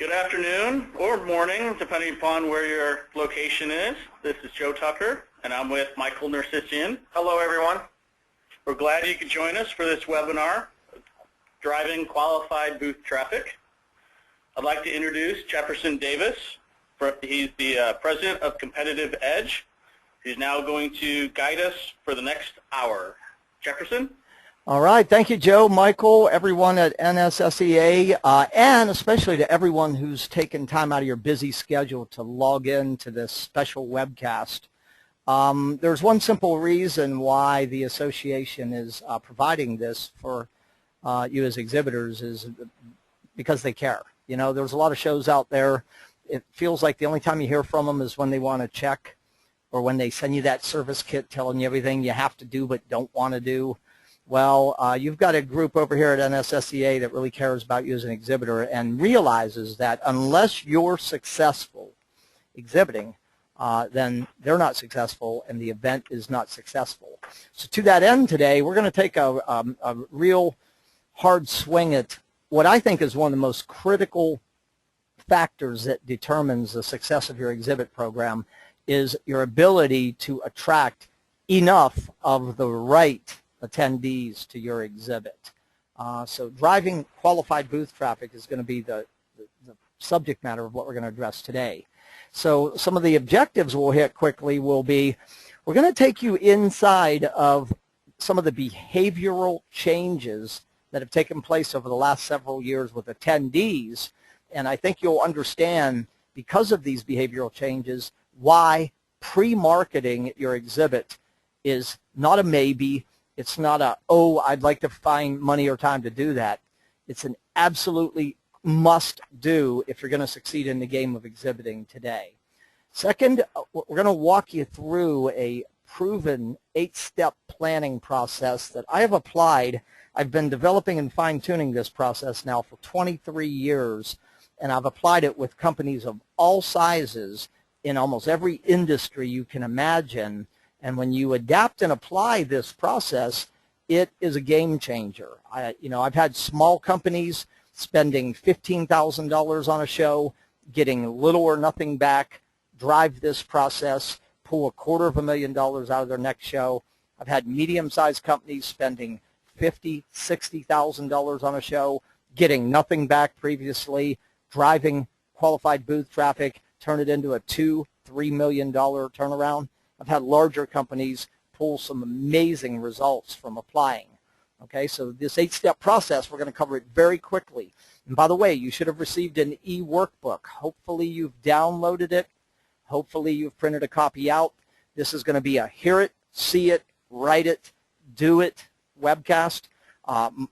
Good afternoon or morning, depending upon where your location is. This is Joe Tucker, and I'm with Michael Nersisian. Hello, everyone. We're glad you could join us for this webinar, Driving Qualified Booth Traffic. I'd like to introduce Jefferson Davis. He's the President of Competitive Edge. He's now going to guide us for the next hour. Jefferson? All right. Thank you, Joe, Michael, everyone at NSSEA, and especially to everyone who's taken time out of your busy schedule to log in to this special webcast. There's one simple reason why the association is providing this for you as exhibitors is because they care. You know, there's a lot of shows out there. It feels like the only time you hear from them is when they want to check or when they send you that service kit telling you everything you have to do but don't want to do. Well, you've got a group over here at NSSEA that really cares about you as an exhibitor and realizes that unless you're successful exhibiting, then they're not successful and the event is not successful. So to that end today, we're going to take a real hard swing at what I think is one of the most critical factors that determines the success of your exhibit program is your ability to attract enough of the right attendees to your exhibit. So driving qualified booth traffic is going to be the subject matter of what we're going to address today. So some of the objectives we'll hit quickly will be, we're going to take you inside of some of the behavioral changes that have taken place over the last several years with attendees, and I think you'll understand, because of these behavioral changes, why pre-marketing your exhibit is not a maybe. It's not a, oh, I'd like to find money or time to do that. It's an absolutely must do if you're going to succeed in the game of exhibiting today. Second, we're going to walk you through a proven 8-step planning process that I have applied. I've been developing and fine-tuning this process now for 23 years, and I've applied it with companies of all sizes in almost every industry you can imagine. And when you adapt and apply this process, it is a game changer. I've had small companies spending $15,000 on a show, getting little or nothing back, drive this process, pull $250,000 out of their next show. I've had medium-sized companies spending $50,000, $60,000 on a show, getting nothing back previously, driving qualified booth traffic, turn it into a $2, $3 million turnaround. I've had larger companies pull some amazing results from applying. Okay, so this 8-step process, we're going to cover it very quickly. And by the way, you should have received an e-workbook. Hopefully you've downloaded it. Hopefully you've printed a copy out. This is going to be a hear it, see it, write it, do it webcast.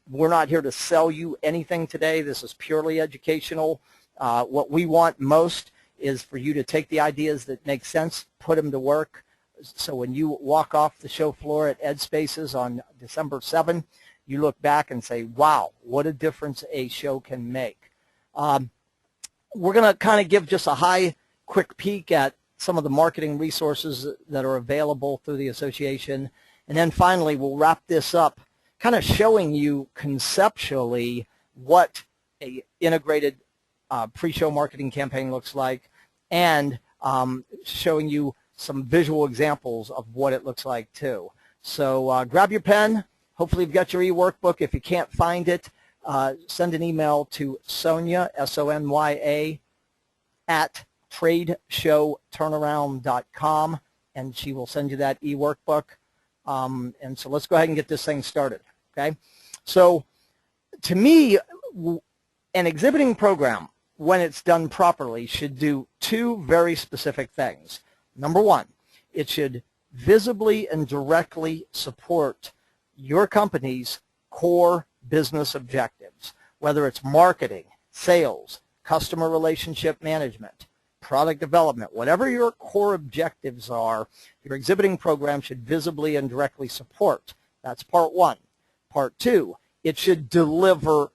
We're not here to sell you anything today. This is purely educational. What we want most is for you to take the ideas that make sense, put them to work. So when you walk off the show floor at EdSpaces on December 7, you look back and say, wow, what a difference a show can make. We're going to kind of give just a quick peek at some of the marketing resources that are available through the association. And then finally, we'll wrap this up kind of showing you conceptually what an integrated pre-show marketing campaign looks like, and showing you some visual examples of what it looks like too. So grab your pen. Hopefully you've got your e-workbook. If you can't find it, send an email to Sonya, S-O-N-Y-A, at tradeshowturnaround.com, and she will send you that e-workbook. And so let's go ahead and get this thing started. Okay? So to me, an exhibiting program, when it's done properly, should do two very specific things. Number one, it should visibly and directly support your company's core business objectives, whether it's marketing, sales, customer relationship management, product development, whatever your core objectives are, your exhibiting program should visibly and directly support. That's part one. Part two, it should deliver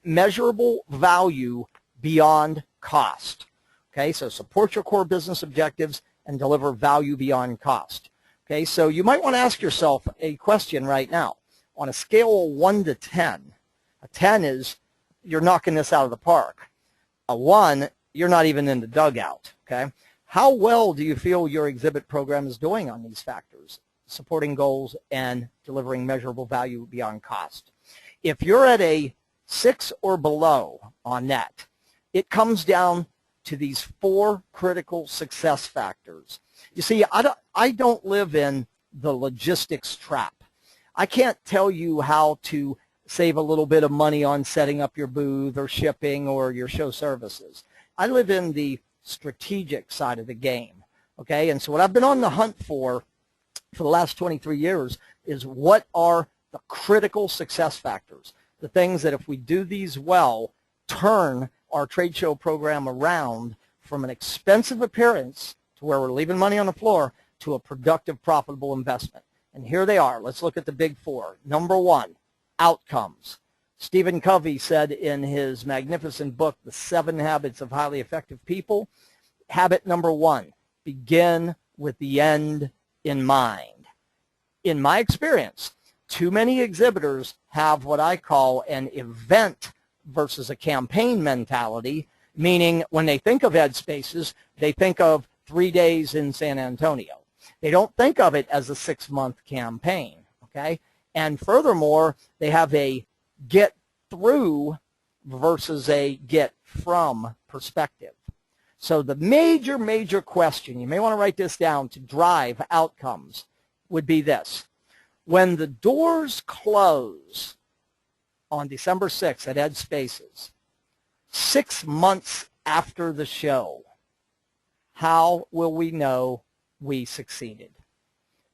measurable value beyond cost. Okay, so support your core business objectives and deliver value beyond cost. Okay, so you might want to ask yourself a question right now. On a scale of 1 to 10, a 10 is you're knocking this out of the park. 1, you're not even in the dugout, okay? How well do you feel your exhibit program is doing on these factors, supporting goals and delivering measurable value beyond cost? If you're at a 6 or below on that, it comes down to these 4 critical success factors. You see, I don't live in the logistics trap. I can't tell you how to save a little bit of money on setting up your booth or shipping or your show services. I live in the strategic side of the game, okay? And so what I've been on the hunt for the last 23 years is what are the critical success factors, the things that if we do these well, turn our trade show program around from an expensive appearance to where we're leaving money on the floor to a productive, profitable investment. And here they are. Let's look at the big 4. Number 1, outcomes. Stephen Covey said in his magnificent book, The 7 Habits of Highly Effective People, habit number 1, begin with the end in mind. In my experience, too many exhibitors have what I call an event versus a campaign mentality, meaning when they think of EdSpaces, they think of 3 days in San Antonio. They don't think of it as a 6-month campaign, okay? And furthermore, they have a get through versus a get from perspective. So the major question, you may want to write this down to drive outcomes, would be this. When the doors close on December 6th at EdSpaces, 6 months after the show, how will we know we succeeded?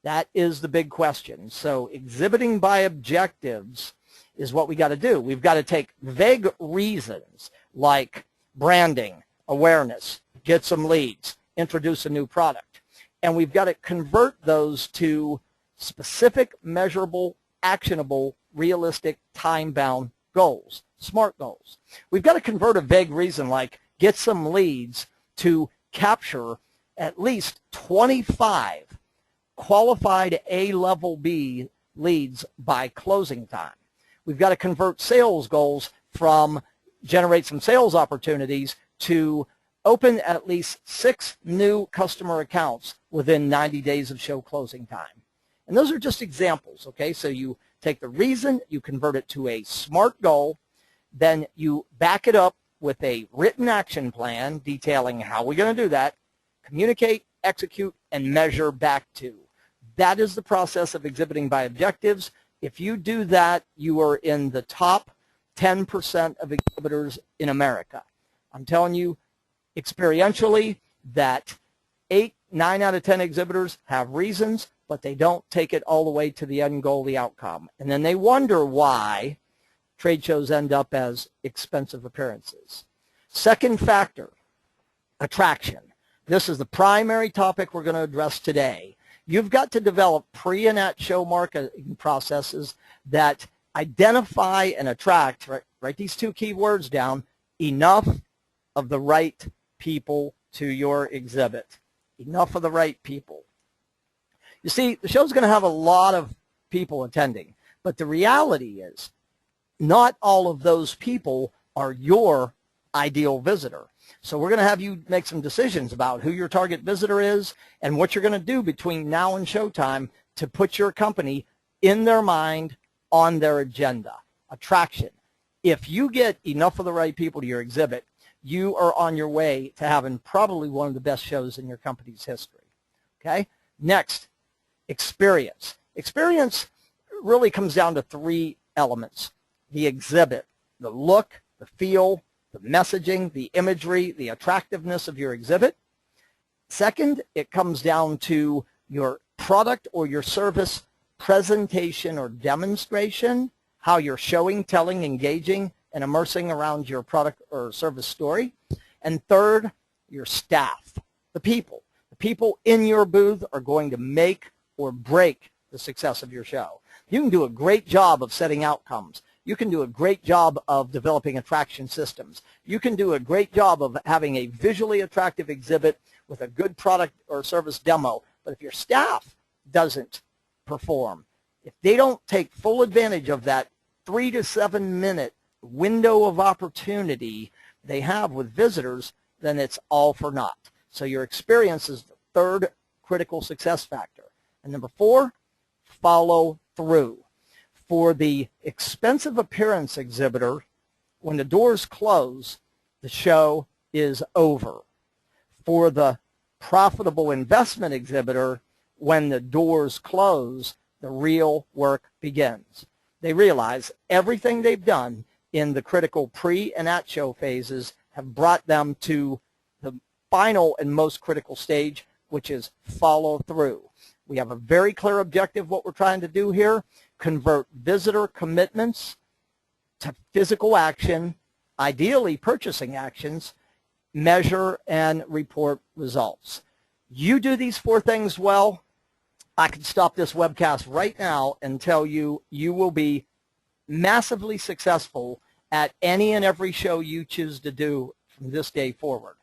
That is the big question. So exhibiting by objectives is what we got to do. We've got to take vague reasons like branding, awareness, get some leads, introduce a new product, and we've got to convert those to specific, measurable, actionable, realistic, time-bound goals, SMART goals. We've got to convert a vague reason like get some leads to capture at least 25 qualified A-level B leads by closing time. We've got to convert sales goals from generate some sales opportunities to open at least 6 new customer accounts within 90 days of show closing time. And those are just examples, okay? So you take the reason, you convert it to a SMART goal, then you back it up with a written action plan detailing how we're going to do that, communicate, execute, and measure back to. That is the process of exhibiting by objectives. If you do that, you are in the top 10% of exhibitors in America. I'm telling you experientially that 8, 9 out of 10 exhibitors have reasons, but they don't take it all the way to the end goal, the outcome. And then they wonder why trade shows end up as expensive appearances. Second factor, attraction. This is the primary topic we're going to address today. You've got to develop pre and at show marketing processes that identify and attract, write these 2 key words down, enough of the right people to your exhibit. Enough of the right people. You see, the show's going to have a lot of people attending, but the reality is not all of those people are your ideal visitor. So we're going to have you make some decisions about who your target visitor is and what you're going to do between now and showtime to put your company in their mind, on their agenda. Attraction. If you get enough of the right people to your exhibit, you are on your way to having probably one of the best shows in your company's history. Okay? Next, experience. Experience really comes down to 3 elements. The exhibit, the look, the feel, the messaging, the imagery, the attractiveness of your exhibit. Second, it comes down to your product or your service presentation or demonstration, how you're showing, telling, engaging, and immersing around your product or service story. And third, your staff, the people. The people in your booth are going to make or break the success of your show. You can do a great job of setting outcomes. You can do a great job of developing attraction systems. You can do a great job of having a visually attractive exhibit with a good product or service demo. But if your staff doesn't perform, if they don't take full advantage of that 3 to 7 minute window of opportunity, they have with visitors, then it's all for naught. So your experience is the third critical success factor. And number 4, follow through. For the expensive appearance exhibitor, when the doors close, the show is over. For the profitable investment exhibitor, when the doors close, the real work begins. They realize everything they've done in the critical pre and at show phases have brought them to the final and most critical stage, which is follow through. We have a very clear objective what we're trying to do here: convert visitor commitments to physical action, ideally purchasing actions, measure and report results. You do these 4 things well, I can stop this webcast right now and tell you you will be massively successful at any and every show you choose to do from this day forward.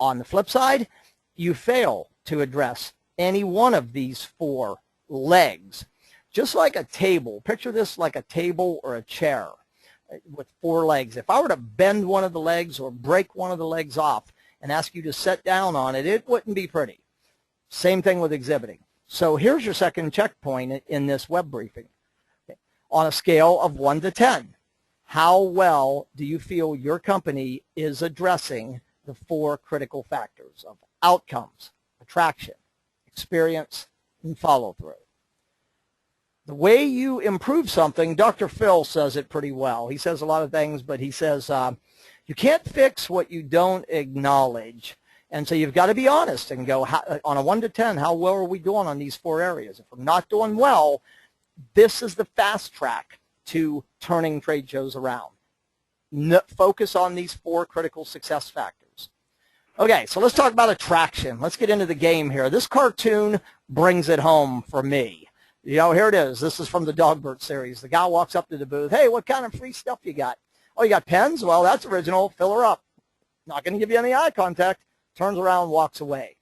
On the flip side, you fail to address any one of these 4 legs. Just like a table, picture this like a table or a chair with 4 legs. If I were to bend one of the legs or break one of the legs off and ask you to sit down on it, it wouldn't be pretty. Same thing with exhibiting. So here's your second checkpoint in this web briefing. On a scale of 1 to 10, how well do you feel your company is addressing the 4 critical factors of outcomes, attraction, experience, and follow-through? The way you improve something, Dr. Phil says it pretty well. He says a lot of things, but he says you can't fix what you don't acknowledge. And so you've got to be honest and go, on a 1 to 10, how well are we doing on these 4 areas? If we're not doing well, this is the fast track to turning trade shows around. Focus on these 4 critical success factors. Okay, so let's talk about attraction. Let's get into the game here. This cartoon brings it home for me. You know, here it is. This is from the Dogbert series. The guy walks up to the booth. Hey, what kind of free stuff you got? Oh, you got pens? Well, that's original. Fill her up. Not going to give you any eye contact. Turns around, walks away.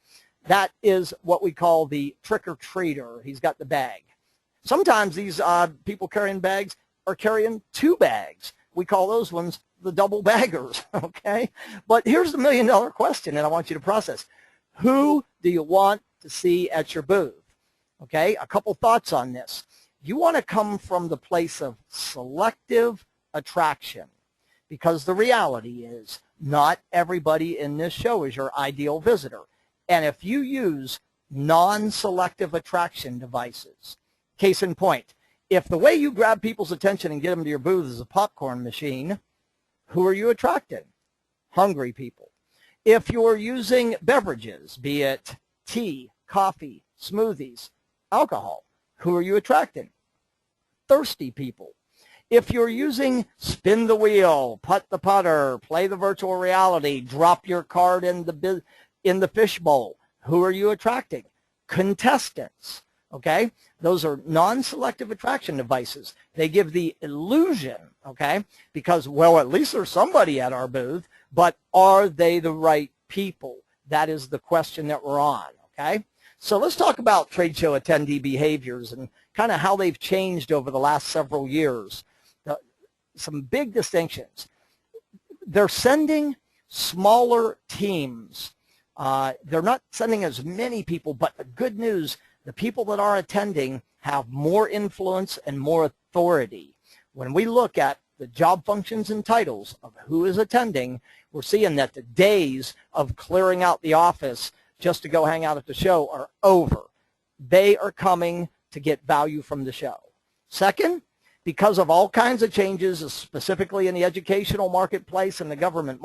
That is what we call the trick-or-treater. He's got the bag. Sometimes these people carrying bags are carrying 2 bags. We call those ones the double baggers, okay? But here's the million-dollar question that I want you to process. Who do you want to see at your booth? Okay, a couple thoughts on this. You want to come from the place of selective attraction, because the reality is not everybody in this show is your ideal visitor. And if you use non-selective attraction devices, case in point, if the way you grab people's attention and get them to your booth is a popcorn machine, who are you attracting? Hungry people. If you're using beverages, be it tea, coffee, smoothies, alcohol, who are you attracting? Thirsty people. If you're using spin the wheel, putt the putter, play the virtual reality, drop your card in the fishbowl, who are you attracting? Contestants. Okay? Those are non-selective attraction devices. They give the illusion, okay, because, well, at least there's somebody at our booth, but are they the right people? That is the question that we're on, okay? So let's talk about trade show attendee behaviors and kind of how they've changed over the last several years. Some big distinctions. They're sending smaller teams. They're not sending as many people, but the good news, the people that are attending have more influence and more authority. When we look at the job functions and titles of who is attending, we're seeing that the days of clearing out the office just to go hang out at the show are over. They are coming to get value from the show. Second, because of all kinds of changes, specifically in the educational marketplace and the government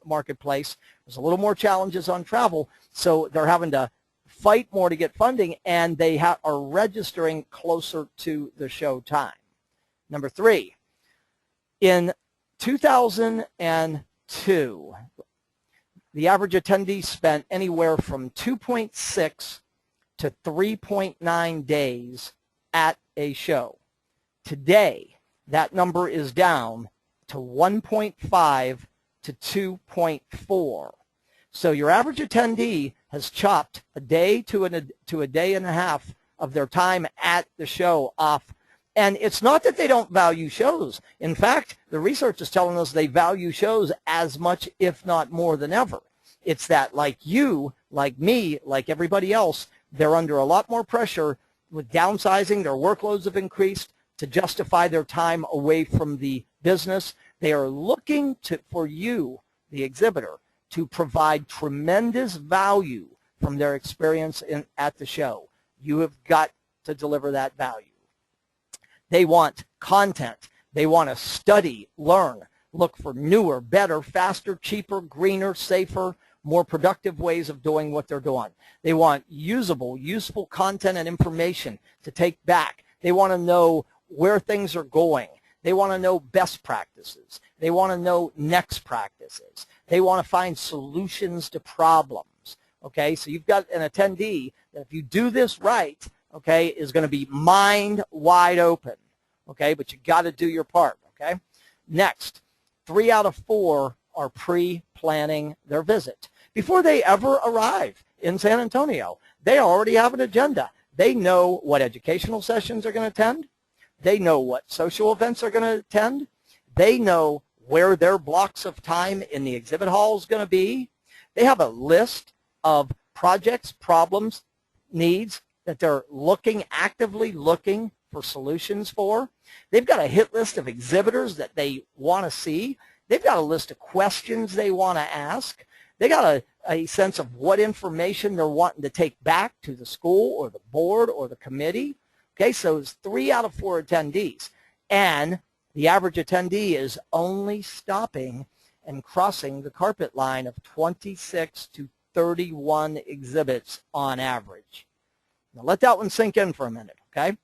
marketplace, there's a little more challenges on travel, so they're having to fight more to get funding, and they are registering closer to the show time. Number 3, in 2002, the average attendee spent anywhere from 2.6 to 3.9 days at a show. Today, that number is down to 1.5 to 2.4. So your average attendee has chopped a day to a day and a half of their time at the show off. And it's not that they don't value shows. In fact, the research is telling us they value shows as much, if not more than ever. It's that like you, like me, like everybody else, they're under a lot more pressure with downsizing. Their workloads have increased to justify their time away from the business. They are looking for you, the exhibitor, to provide tremendous value from their experience at the show. You have got to deliver that value. They want content. They want to study, learn, look for newer, better, faster, cheaper, greener, safer, more productive ways of doing what they're doing. They want usable, useful content and information to take back. They want to know where things are going. They want to know best practices. They want to know next practices. They want to find solutions to problems. Okay, so you've got an attendee that if you do this right, okay, is going to be mind wide open. Okay, but you got to do your part. Okay, next, 3 out of 4 are pre-planning their visit. Before they ever arrive in San Antonio, they already have an agenda. They know what educational sessions are going to attend. They know what social events are going to attend. They know where their blocks of time in the exhibit hall is going to be. They have a list of projects, problems, needs that they're actively looking for solutions for. They've got a hit list of exhibitors that they want to see. They've got a list of questions they want to ask. They got a sense of what information they're wanting to take back to the school or the board or the committee. Okay, so it's 3 out of 4 attendees. And the average attendee is only stopping and crossing the carpet line of 26 to 31 exhibits on average. Now let that one sink in for a minute, okay?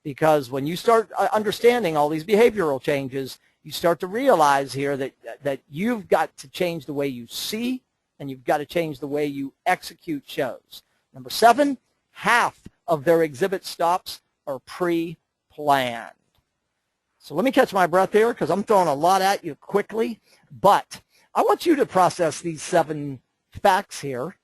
Because when you start understanding all these behavioral changes, you start to realize here that you've got to change the way you see, and you've got to change the way you execute shows. Number 7, half of their exhibit stops are pre-planned. So let me catch my breath here because I'm throwing a lot at you quickly, but I want you to process these 7 facts here,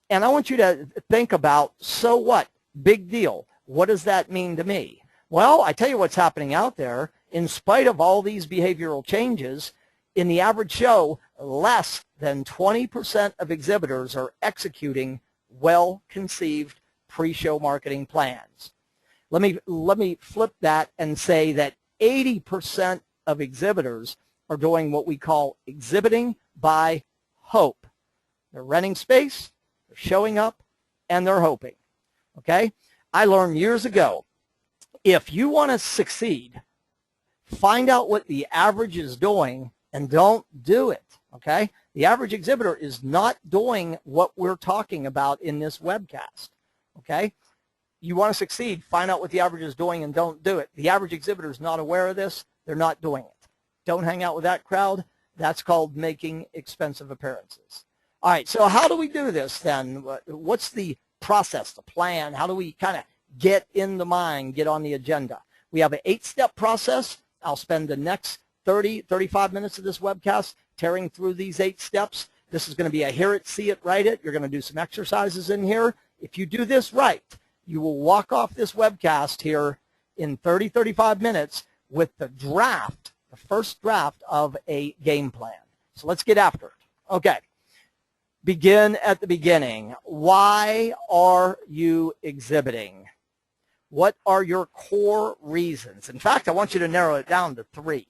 and I want you to think about, so what? Big deal. What does that mean to me? Well, I tell you what's happening out there. In spite of all these behavioral changes, in the average show, less than 20% of exhibitors are executing well-conceived pre-show marketing plans. Let me flip that and say that 80% of exhibitors are doing what we call exhibiting by hope. They're renting space, they're showing up, and they're hoping. Okay? I learned years ago, if you want to succeed, find out what the average is doing and don't do it. Okay? The average exhibitor is not doing what we're talking about in this webcast. Okay? You want to succeed, find out what the average is doing and don't do it. The average exhibitor is not aware of this. They're not doing it. Don't hang out with that crowd. That's called making expensive appearances. All right, so how do we do this then? What's the process, the plan? How do we kind of get in the mind, get on the agenda? We have an 8-step process. I'll spend the next 30, 35 minutes of this webcast tearing through these 8 steps. This is going to be a hear it, see it, write it. You're going to do some exercises in here. If you do this right, you will walk off this webcast here in 30, 35 minutes with the draft, the first draft of a game plan. So let's get after it. Okay. Begin at the beginning. Why are you exhibiting? What are your core reasons? In fact, I want you to narrow it down to 3.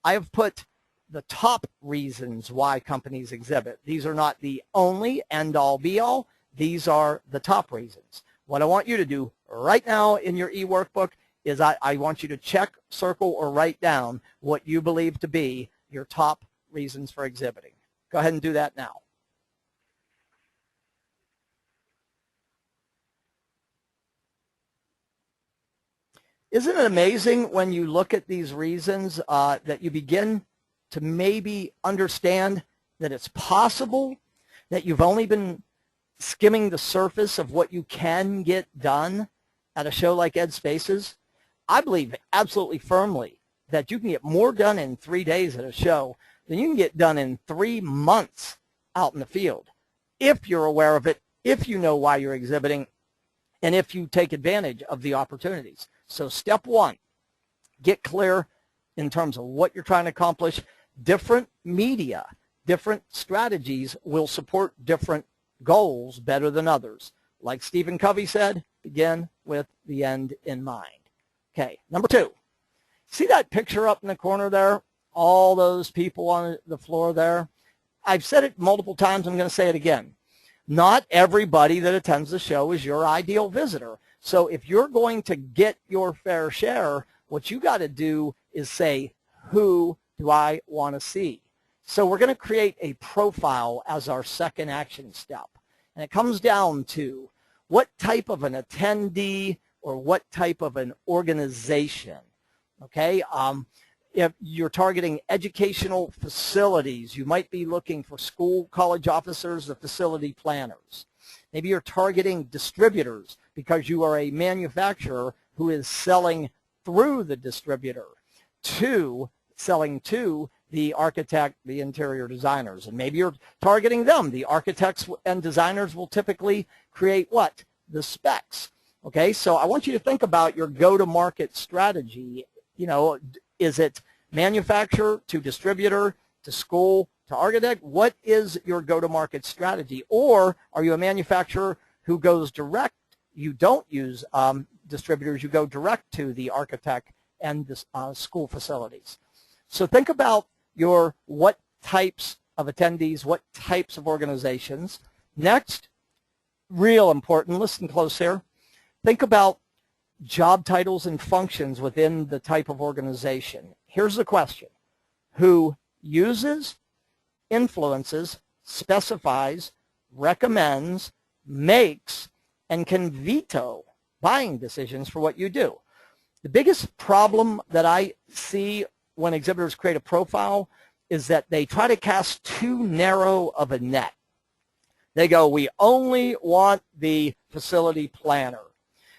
I have put the top reasons why companies exhibit. These are not the only end-all, be-all. These are the top reasons. What I want you to do right now in your e-workbook is I want you to check, circle, or write down what you believe to be your top reasons for exhibiting. Go ahead and do that now. Isn't it amazing when you look at these reasons that you begin to maybe understand that it's possible that you've only been skimming the surface of what you can get done at a show like EdSpaces? I believe absolutely firmly that you can get more done in 3 days at a show than you can get done in 3 months out in the field, if you're aware of it, if you know why you're exhibiting, and if you take advantage of the opportunities. So step 1, Get clear in terms of what you're trying to accomplish. Different media, different strategies will support different goals better than others. Like Stephen Covey said, begin with the end in mind. Okay, number 2. See that picture up in the corner there? All those people on the floor there? I've said it multiple times. I'm going to say it again. Not everybody that attends the show is your ideal visitor. So if you're going to get your fair share, what you got to do is say, who do I want to see? So we're going to create a profile as our second action step. And it comes down to what type of an attendee or what type of an organization. Okay, if you're targeting educational facilities, you might be looking for school, college officers, the facility planners. Maybe you're targeting distributors because you are a manufacturer who is selling through the distributor selling to the architect, the interior designers. And maybe you're targeting them. The architects and designers will typically create what? The specs. Okay, so I want you to think about your go-to-market strategy. You know, is it manufacturer to distributor to school to architect? What is your go-to-market strategy? Or are you a manufacturer who goes direct? You don't use distributors. You go direct to the architect and the school facilities. So think about your what types of attendees, what types of organizations. Next, real important, listen close here. Think about job titles and functions within the type of organization. Here's the question. Who uses, influences, specifies, recommends, makes, and can veto buying decisions for what you do? The biggest problem that I see when exhibitors create a profile is that they try to cast too narrow of a net. They go, we only want the facility planner.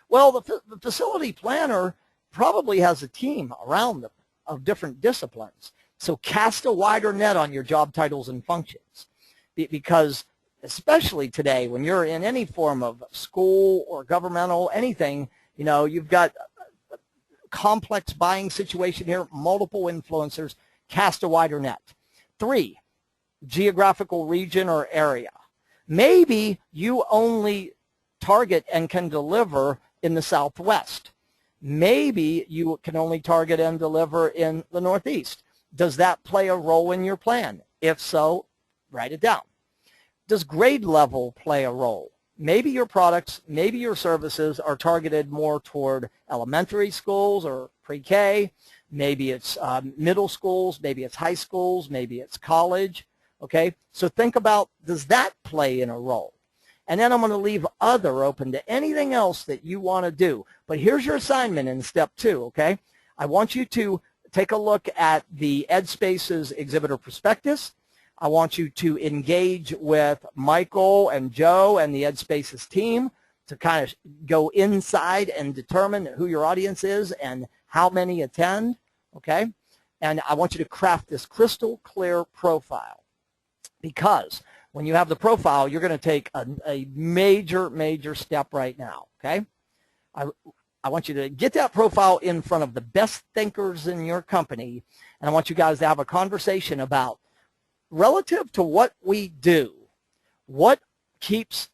Well, the facility planner probably has a team around them of different disciplines. So cast a wider net on your job titles and functions, because especially today when you're in any form of school or governmental, anything, you know, you've got a complex buying situation here, multiple influencers, cast a wider net. 3, geographical region or area. Maybe you only target and can deliver in the Southwest. Maybe you can only target and deliver in the Northeast. Does that play a role in your plan? If so, write it down. Does grade level play a role? Maybe your products, maybe your services are targeted more toward elementary schools or pre-K. Maybe it's middle schools, maybe it's high schools, maybe it's college. Okay, so think about, does that play in a role? And then I'm going to leave other open to anything else that you want to do. But here's your assignment in step 2, okay? I want you to take a look at the EdSpaces exhibitor prospectus. I want you to engage with Michael and Joe and the EdSpaces team to kind of go inside and determine who your audience is and how many attend, okay? And I want you to craft this crystal clear profile, because when you have the profile, you're going to take a major step right now, okay? I want you to get that profile in front of the best thinkers in your company, and I want you guys to have a conversation about, relative to what we do, what keeps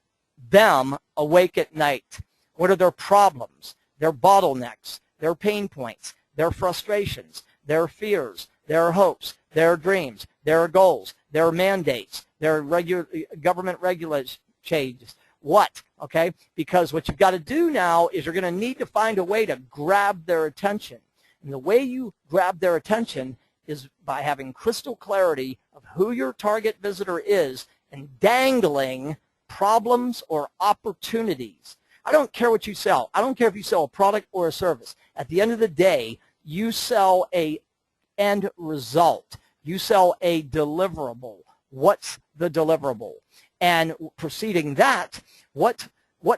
them awake at night? What are their problems, their bottlenecks, their pain points, their frustrations, their fears, their hopes, their dreams, their goals, their mandates, their government regulation changes? What? Okay? Because what you've got to do now is you're going to need to find a way to grab their attention. And the way you grab their attention is by having crystal clarity of who your target visitor is and dangling problems or opportunities. I don't care what you sell. I don't care if you sell a product or a service. At the end of the day, you sell an end result. You sell a deliverable. What's the deliverable? And preceding that, what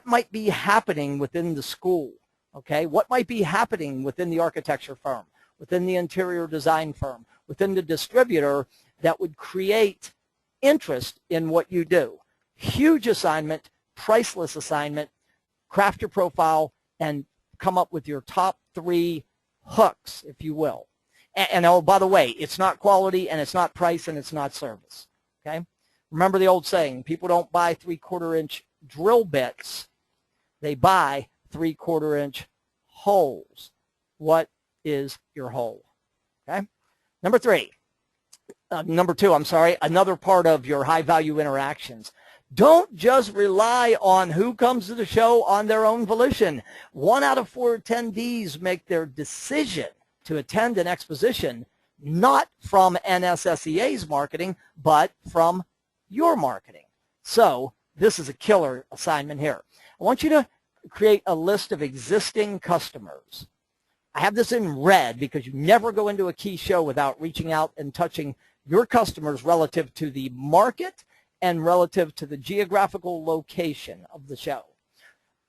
might be happening within the school? Okay, what might be happening within the architecture firm, within the interior design firm, within the distributor that would create interest in what you do? Huge assignment, priceless assignment. Craft your profile and come up with your top 3 hooks, if you will. And oh, by the way, it's not quality and it's not price and it's not service. Okay? Remember the old saying, people don't buy 3/4-inch drill bits. They buy 3/4-inch holes. What is your hole? Okay? Number two, another part of your high-value interactions. Don't just rely on who comes to the show on their own volition. 1 out of 4 attendees make their decision to attend an exposition not from NSSEA's marketing, but from your marketing. So this is a killer assignment here. I want you to create a list of existing customers. I have this in red because you never go into a key show without reaching out and touching your customers relative to the market and relative to the geographical location of the show.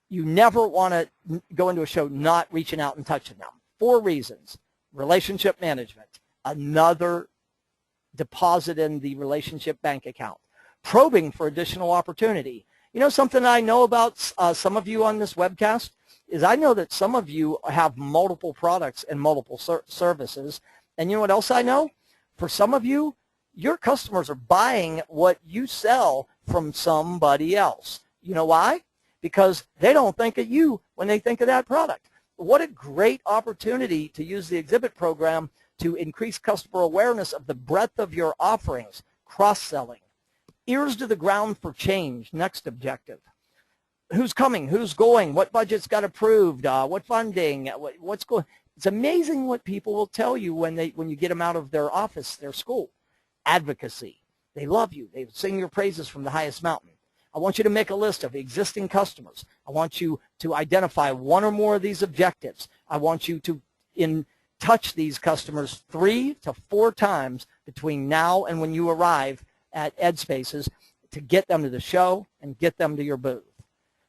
You never want to go into a show not reaching out and touching them. 4 reasons. Relationship management, another deposit in the relationship bank account. Probing for additional opportunity. You know something I know about some of you on this webcast is I know that some of you have multiple products and multiple services. And you know what else I know? For some of you, your customers are buying what you sell from somebody else. You know why? Because they don't think of you when they think of that product. What a great opportunity to use the Exhibit program to increase customer awareness of the breadth of your offerings, cross-selling. Ears to the ground for change, next objective. Who's coming? Who's going? What budgets got approved? What funding? What's going? It's amazing what people will tell you when you get them out of their office, their school. Advocacy. They love you. They sing your praises from the highest mountain. I want you to make a list of existing customers. I want you to identify 1 or more of these objectives. I want you to touch these customers 3 to 4 times between now and when you arrive at EdSpaces to get them to the show and get them to your booth.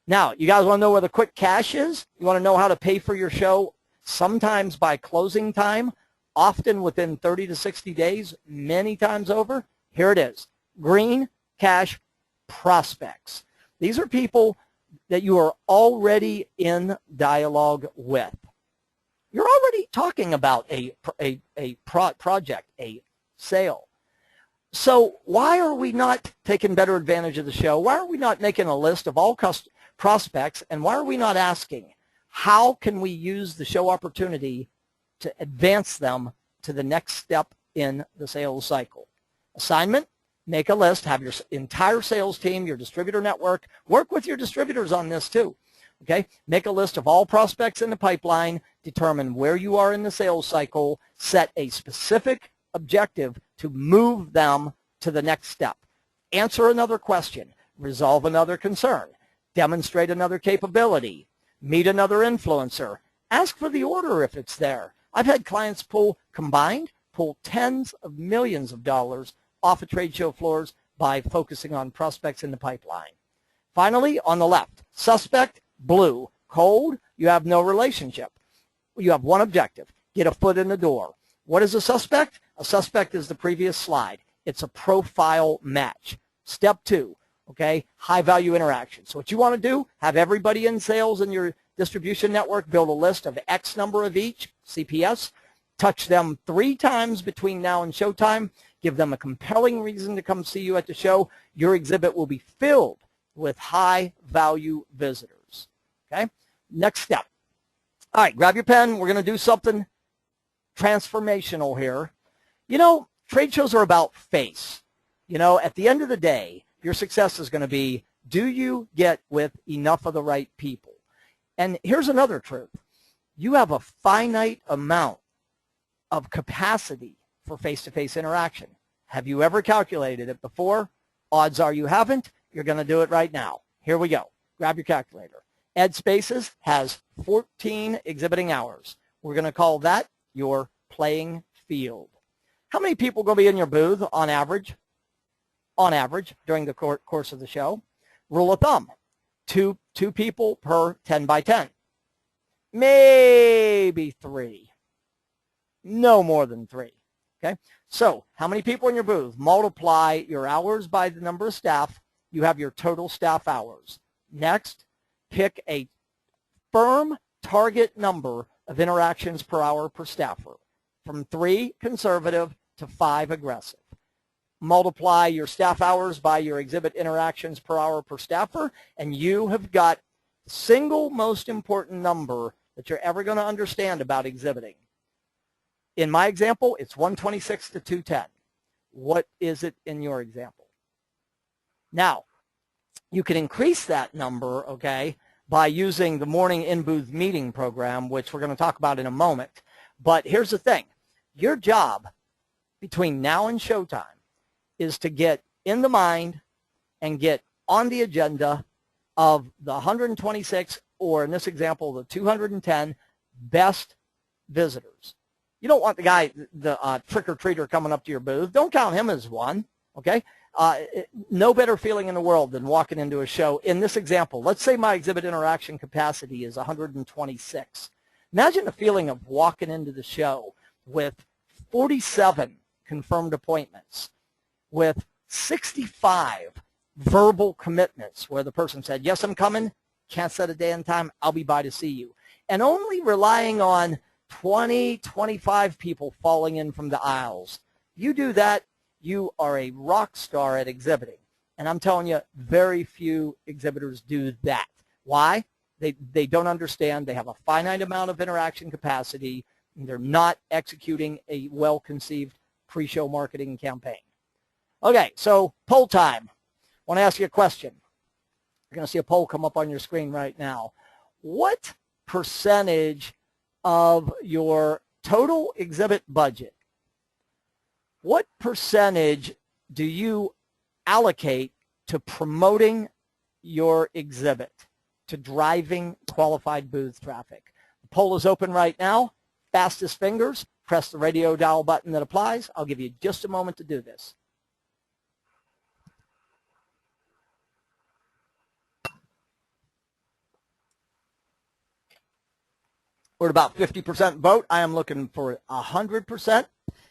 Now, you guys want to know where the quick cash is? You want to know how to pay for your show? Sometimes by closing time, often within 30 to 60 days, many times over. Here it is. Green cash prospects. These are people that you are already in dialogue with. You're already talking about a project, a sale. So why are we not taking better advantage of the show? Why are we not making a list of all prospects, and why are we not asking how can we use the show opportunity to advance them to the next step in the sales cycle? Assignment, make a list, have your entire sales team, your distributor network, work with your distributors on this too. Okay, make a list of all prospects in the pipeline, determine where you are in the sales cycle, set a specific objective to move them to the next step. Answer another question, resolve another concern, demonstrate another capability, meet another influencer, ask for the order if it's there. I've had clients pull tens of millions of dollars off of trade show floors by focusing on prospects in the pipeline. Finally, on the left, suspect, blue, cold, you have no relationship. You have one objective, get a foot in the door. What is a suspect? A suspect is the previous slide. It's a profile match. Step 2, okay, high-value interaction. So what you want to do, have everybody in sales in your distribution network build a list of X number of each, CPS, touch them 3 times between now and showtime, give them a compelling reason to come see you at the show. Your exhibit will be filled with high-value visitors, okay? Next step. All right, grab your pen. We're going to do something transformational here. You know, trade shows are about face. You know, at the end of the day, your success is going to be, do you get with enough of the right people? And here's another truth. You have a finite amount of capacity for face-to-face interaction. Have you ever calculated it before? Odds are you haven't. You're going to do it right now. Here we go. Grab your calculator. EdSpaces has 14 exhibiting hours. We're going to call that your playing field. How many people are going to be in your booth on average? On average, during the course of the show. Rule of thumb, two people per 10 by 10. Maybe 3. No more than 3. Okay? So how many people in your booth? Multiply your hours by the number of staff. You have your total staff hours. Next, pick a firm target number of interactions per hour per staffer, from 3 conservative to 5 aggressive. Multiply your staff hours by your exhibit interactions per hour per staffer, and you have got the single most important number that you're ever going to understand about exhibiting. In my example, it's 126 to 210. What is it in your example? Now, you can increase that number, okay, by using the morning in-booth meeting program, which we're going to talk about in a moment. But here's the thing. Your job between now and showtime is to get in the mind and get on the agenda of the 126, or in this example, the 210 best visitors. You don't want the guy, the trick-or-treater coming up to your booth. Don't count him as one, okay? No better feeling in the world than walking into a show. In this example, let's say my exhibit interaction capacity is 126. Imagine the feeling of walking into the show with 47 confirmed appointments, with 65 verbal commitments where the person said, yes, I'm coming, can't set a day and time, I'll be by to see you, and only relying on 20, 25 people falling in from the aisles. You do that, you are a rock star at exhibiting. And I'm telling you, very few exhibitors do that. Why? They don't understand. They have a finite amount of interaction capacity, and they're not executing a well-conceived pre-show marketing campaign. Okay, so poll time. I want to ask you a question. You're going to see a poll come up on your screen right now. What percentage of your total exhibit budget, what percentage do you allocate to promoting your exhibit, to driving qualified booth traffic? The poll is open right now. Fastest fingers, press the radio dial button that applies. I'll give you just a moment to do this. We're at about 50% vote. I am looking for 100%.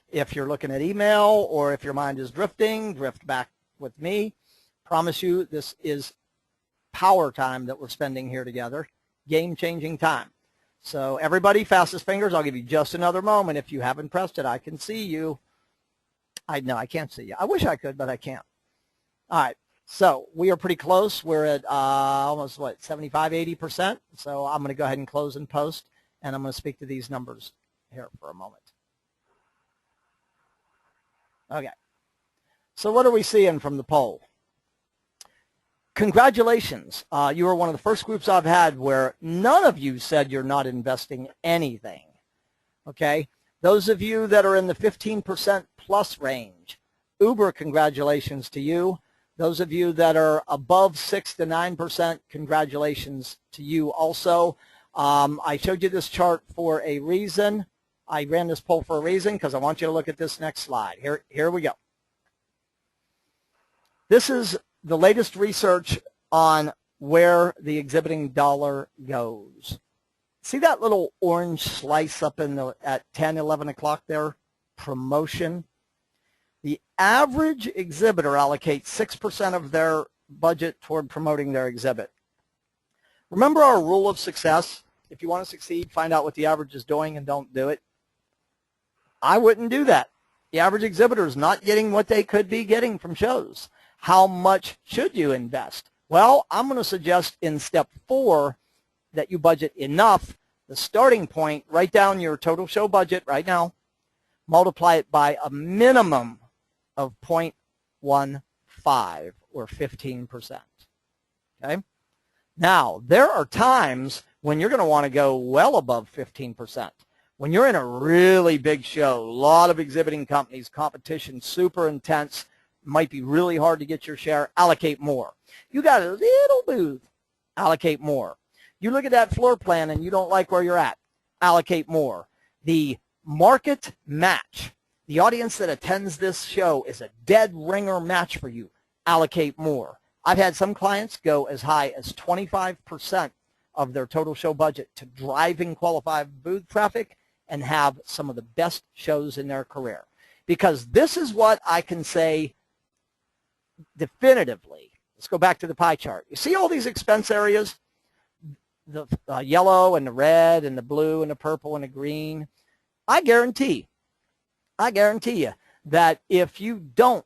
If you're looking at email or if your mind is drifting, drift back with me. Promise you this is power time that we're spending here together. Game-changing time. So everybody, fastest fingers, I'll give you just another moment. If you haven't pressed it, I can see you. No, I can't see you. I wish I could, but I can't. All right. So we are pretty close. We're at almost, what, 75, 80%. So I'm going to go ahead and close and post. And I'm going to speak to these numbers here for a moment. Okay. So what are we seeing from the poll? Congratulations. You are one of the first groups I've had where none of you said you're not investing anything. Okay? Those of you that are in the 15% plus range, uber congratulations to you. Those of you that are above 6 to 9%, congratulations to you also. I showed you this chart for a reason. I ran this poll for a reason because I want you to look at this next slide. Here we go. This is the latest research on where the exhibiting dollar goes. See that little orange slice up in at 10, 11 o'clock there? Promotion. The average exhibitor allocates 6% of their budget toward promoting their exhibit. Remember our rule of success? If you want to succeed, find out what the average is doing and don't do it. I wouldn't do that. The average exhibitor is not getting what they could be getting from shows. How much should you invest? Well, I'm going to suggest in step 4 that you budget enough. The starting point, write down your total show budget right now. Multiply it by a minimum of 0.15 or 15%. Okay? Now, there are times when you're going to want to go well above 15%. When you're in a really big show, a lot of exhibiting companies, competition super intense, might be really hard to get your share, allocate more. You got a little booth, allocate more. You look at that floor plan and you don't like where you're at, allocate more. The market match, the audience that attends this show is a dead ringer match for you, allocate more. I've had some clients go as high as 25% of their total show budget to driving qualified booth traffic and have some of the best shows in their career. Because this is what I can say definitively. Let's go back to the pie chart. You see all these expense areas? the yellow and the red and the blue and the purple and the green, I guarantee you that if you don't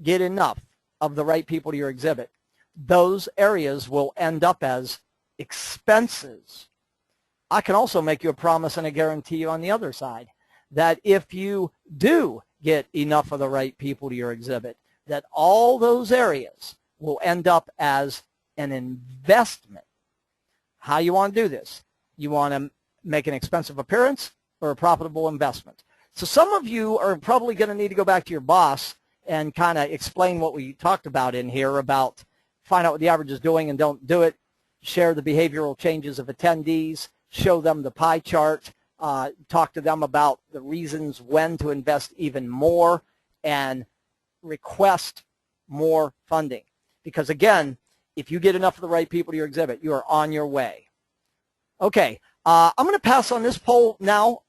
get enough of the right people to your exhibit, those areas will end up as expenses. I can also make you a promise and a guarantee on the other side that if you do get enough of the right people to your exhibit, that all those areas will end up as an investment. How you want to do this? You want to make an expensive appearance or a profitable investment? So some of you are probably going to need to go back to your boss and kind of explain what we talked about in here about find out what the average is doing and don't do it, share the behavioral changes of attendees, show them the pie chart, talk to them about the reasons when to invest even more, and request more funding. Because again, if you get enough of the right people to your exhibit, you are on your way. Okay, I'm going to pass on this poll now,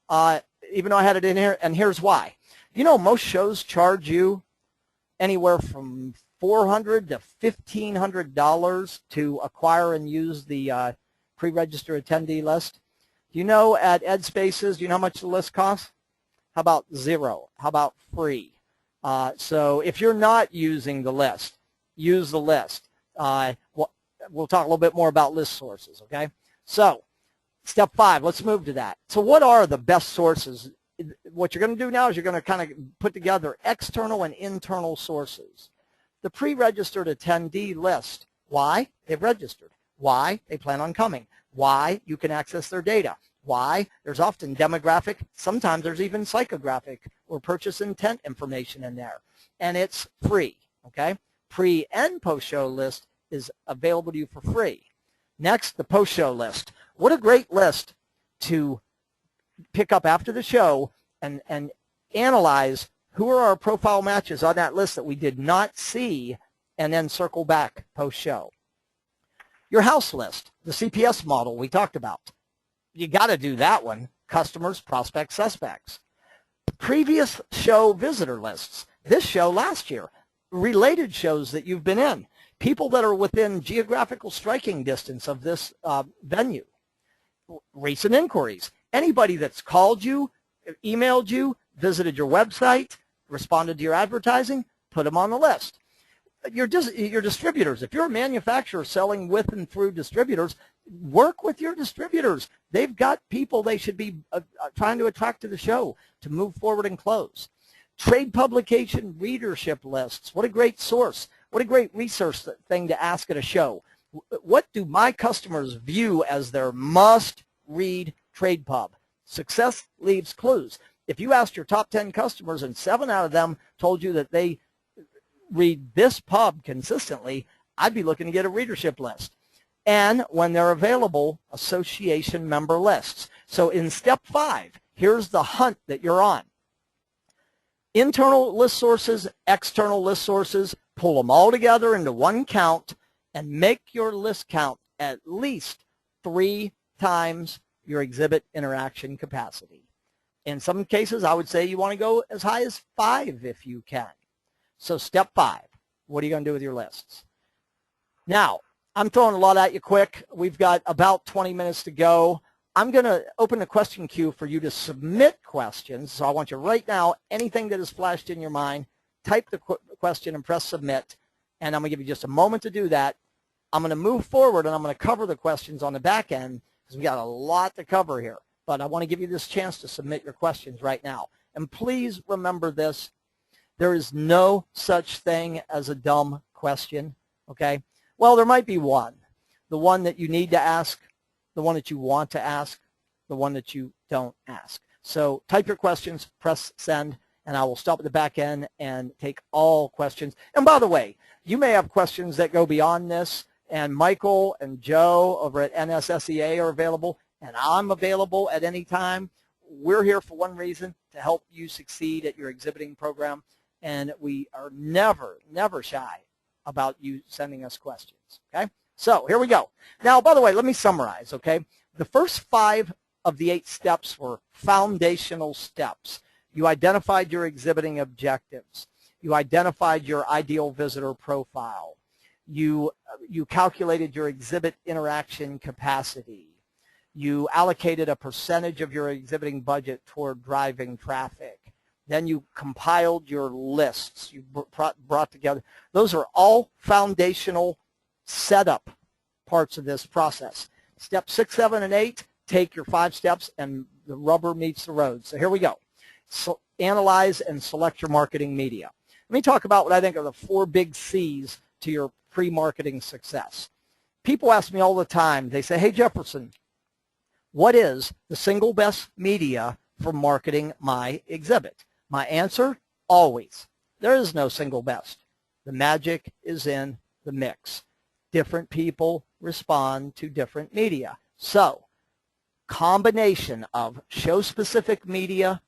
even though I had it in here, and here's why. You know, most shows charge you anywhere from $400 to $1,500 to acquire and use the pre-registered attendee list. You know, at EdSpaces, do you know how much the list costs? How about zero? How about free? So if you're not using the list, use the list. We'll talk a little bit more about list sources, okay? So step 5, let's move to that. So what are the best sources? What you're going to do now is you're going to kind of put together external and internal sources. The pre-registered attendee list. Why? They've registered. Why? They plan on coming. Why? You can access their data. Why? There's often demographic, sometimes there's even psychographic or purchase intent information in there. And it's free, okay? Pre and post-show list is available to you for free. Next, the post-show list. What a great list to pick up after the show and analyze who are our profile matches on that list that we did not see, and then circle back post-show. Your house list, the CPS model we talked about. You got to do that one. Customers, prospects, suspects. Previous show visitor lists. This show last year. Related shows that you've been in. People that are within geographical striking distance of this venue. Recent inquiries. Anybody that's called you, emailed you, visited your website, responded to your advertising, put them on the list. Your distributors. If you're a manufacturer selling with and through distributors, work with your distributors. They've got people they should be trying to attract to the show to move forward and close. Trade publication readership lists. What a great source. What a great research thing to ask at a show. What do my customers view as their must-read trade pub? Success leaves clues. If you asked your top 10 customers and 7 out of them told you that they read this pub consistently, I'd be looking to get a readership list. And when they're available, association member lists. So in step 5, here's the hunt that you're on. Internal list sources, external list sources, pull them all together into one count and make your list count at least 3 times your exhibit interaction capacity. In some cases, I would say you want to go as high as 5 if you can. So step 5, what are you going to do with your lists? Now, I'm throwing a lot at you quick. We've got about 20 minutes to go. I'm going to open the question queue for you to submit questions. So I want you right now, anything that has flashed in your mind, type the question and press submit. And I'm going to give you just a moment to do that. I'm going to move forward and I'm going to cover the questions on the back end because we got a lot to cover here. But I want to give you this chance to submit your questions right now. And please remember this. There is no such thing as a dumb question, okay? Well, there might be one. The one that you need to ask, the one that you want to ask, the one that you don't ask. So type your questions, press send, and I will stop at the back end and take all questions. And by the way, you may have questions that go beyond this, and Michael and Joe over at NSSEA are available, and I'm available at any time. We're here for one reason, to help you succeed at your exhibiting program, and we are never, never shy about you sending us questions, okay? So here we go. Now, by the way, let me summarize, okay? The first 5 of the 8 steps were foundational steps. You identified your exhibiting objectives. You identified your ideal visitor profile. You calculated your exhibit interaction capacity. You allocated a percentage of your exhibiting budget toward driving traffic. Then you compiled your lists. You brought together. Those are all foundational setup parts of this process. Step 6, 7, and 8, take your 5 steps and the rubber meets the road. So here we go. So analyze and select your marketing media. Let me talk about what I think are the 4 big C's to your pre-marketing success. People ask me all the time, they say, hey Jefferson, what is the single best media for marketing my exhibit? My answer, always, there is no single best. The magic is in the mix. Different people respond to different media. So, combination of show-specific media,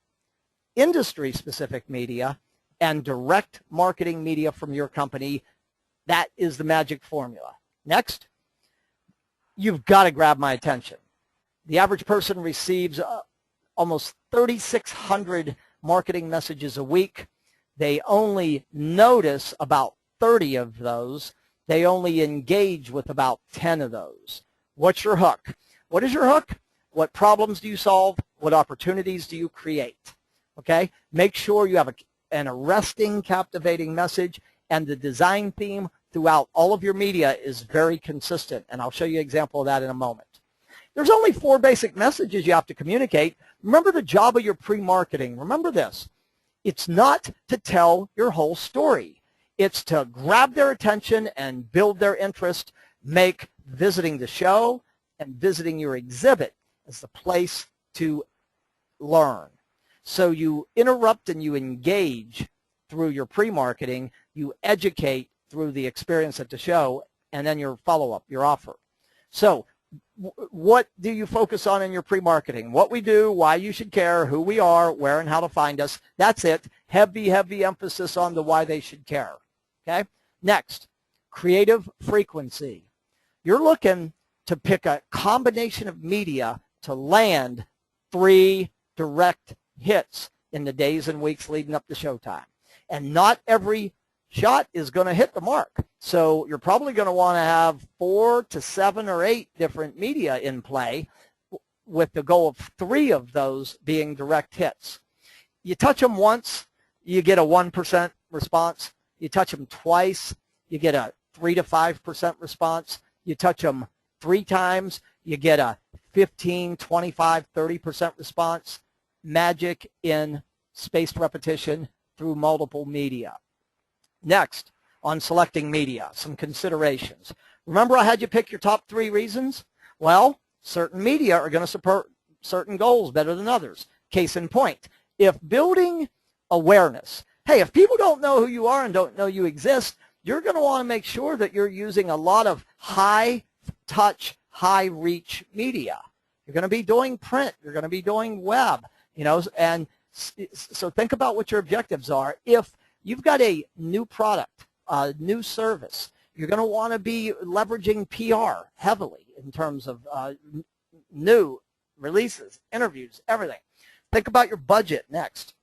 industry-specific media, and direct marketing media from your company, that is the magic formula. Next, you've got to grab my attention. The average person receives almost 3,600 marketing messages a week. They only notice about 30 of those. They only engage with about 10 of those. What's your hook? What is your hook? What problems do you solve? What opportunities do you create? Okay? Make sure you have an arresting, captivating message, and the design theme throughout all of your media is very consistent, and I'll show you an example of that in a moment. There's only 4 basic messages you have to communicate. Remember the job of your pre-marketing. Remember this. It's not to tell your whole story. It's to grab their attention and build their interest, make visiting the show and visiting your exhibit as the place to learn. So you interrupt and you engage through your pre-marketing, you educate through the experience at the show, and then your follow-up, your offer. So what do you focus on in your pre-marketing? What we do, why you should care, who we are, where and how to find us. That's it. Heavy, heavy emphasis on the why they should care. Okay? Next, creative frequency. You're looking to pick a combination of media to land 3 direct hits in the days and weeks leading up to showtime. And not every shot is going to hit the mark. So you're probably going to want to have 4 to 7 or 8 different media in play with the goal of 3 of those being direct hits. You touch them once, you get a 1% response. You touch them twice, you get a 3 to 5% response. You touch them 3 times, you get a 15, 25, 30% response. Magic in spaced repetition through multiple media. Next, on selecting media, some considerations. Remember I had you pick your top 3 reasons? Well, certain media are going to support certain goals better than others. Case in point, if building awareness, hey, if people don't know who you are and don't know you exist, you're going to want to make sure that you're using a lot of high-touch, high-reach media. You're going to be doing print. You're going to be doing web, and so think about what your objectives are. If you've got a new product, a new service, you're going to want to be leveraging PR heavily in terms of new releases, interviews, everything. Think about your budget next.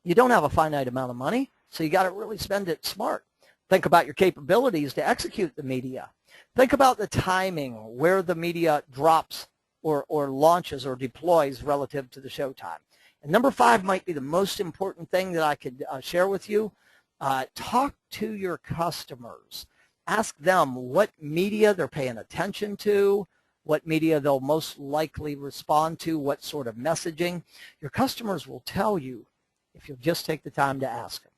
You don't have a finite amount of money, so you got to really spend it smart. Think about your capabilities to execute the media. Think about the timing, where the media drops or launches or deploys relative to the showtime. And number 5 might be the most important thing that I could share with you. Talk to your customers. Ask them what media they're paying attention to, what media they'll most likely respond to, what sort of messaging. Your customers will tell you if you'll just take the time to ask them.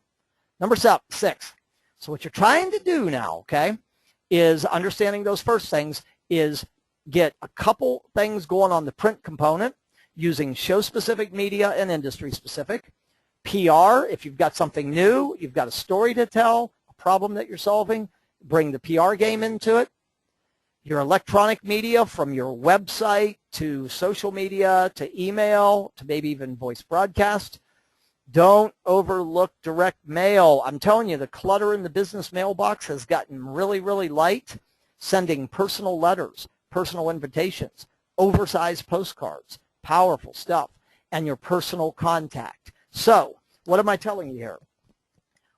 Number 6. So what you're trying to do now, okay, is understanding those first things is get a couple things going on the print component using show-specific media and industry-specific. PR, if you've got something new, you've got a story to tell, a problem that you're solving, bring the PR game into it. Your electronic media, from your website to social media to email to maybe even voice broadcast. Don't overlook direct mail. I'm telling you, the clutter in the business mailbox has gotten really, really light. Sending personal letters, personal invitations, oversized postcards, powerful stuff, and your personal contact. So, what am I telling you here?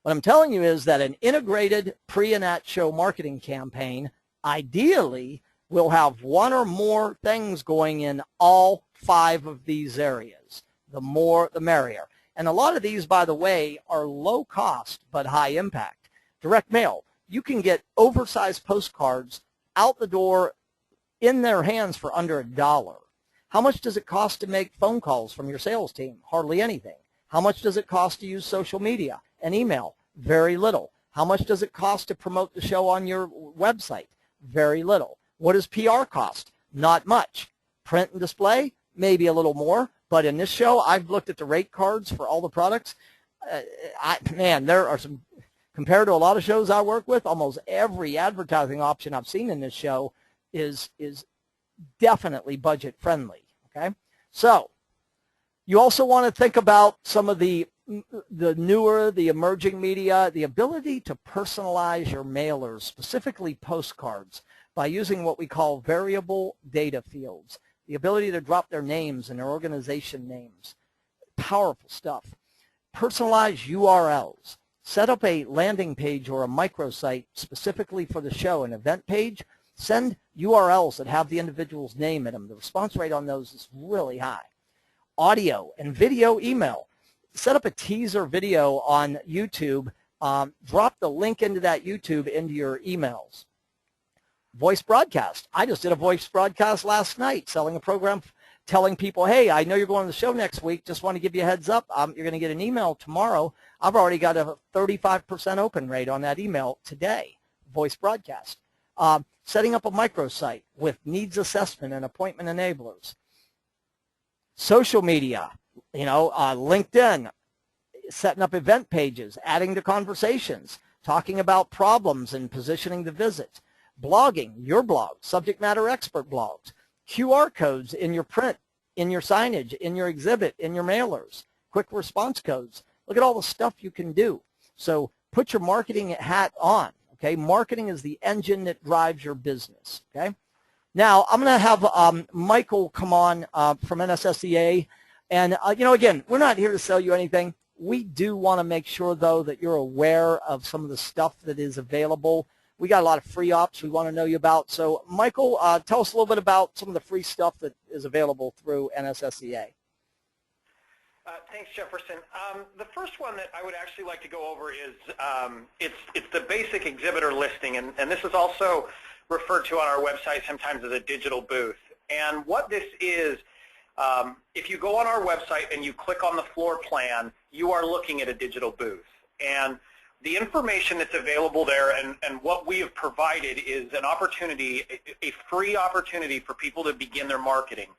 What I'm telling you is that an integrated pre and at show marketing campaign ideally will have one or more things going in all 5 of these areas. The more, the merrier. And a lot of these, by the way, are low cost but high impact. Direct mail. You can get oversized postcards out the door in their hands for under $1. How much does it cost to make phone calls from your sales team? Hardly anything. How much does it cost to use social media and email? Very little. How much does it cost to promote the show on your website? Very little. What does PR cost? Not much. Print and display? Maybe a little more. But in this show, I've looked at the rate cards for all the products. Man, there are some, compared to a lot of shows I work with, almost every advertising option I've seen in this show is definitely budget friendly. Okay, so you also want to think about some of the newer, the emerging media, the ability to personalize your mailers, specifically postcards, by using what we call variable data fields, the ability to drop their names and their organization names. Powerful stuff. Personalize URLs. Set up a landing page or a microsite specifically for the show, an event page. Send URLs that have the individual's name in them. The response rate on those is really high. Audio and video email. Set up a teaser video on YouTube. Drop the link into that YouTube into your emails. Voice broadcast. I just did a voice broadcast last night selling a program, telling people, hey, I know you're going to the show next week. Just want to give you a heads up. You're going to get an email tomorrow. I've already got a 35% open rate on that email today. Voice broadcast. Setting up a microsite with needs assessment and appointment enablers. Social media, LinkedIn, setting up event pages, adding to conversations, talking about problems and positioning the visit. Blogging, your blog, subject matter expert blogs. QR codes in your print, in your signage, in your exhibit, in your mailers. Quick response codes. Look at all the stuff you can do. So put your marketing hat on. Okay, marketing is the engine that drives your business. Okay, now I'm going to have Michael come on from NSSEA, and again, we're not here to sell you anything. We do want to make sure, though, that you're aware of some of the stuff that is available. We got a lot of free ops we want to know you about. So, Michael, tell us a little bit about some of the free stuff that is available through NSSEA. Thanks, Jefferson. The first one that I would actually like to go over is it's the basic exhibitor listing, and this is also referred to on our website sometimes as a digital booth. And what this is, if you go on our website and you click on the floor plan, you are looking at a digital booth. And the information that's available there and what we have provided is an opportunity, a free opportunity for people to begin their marketing.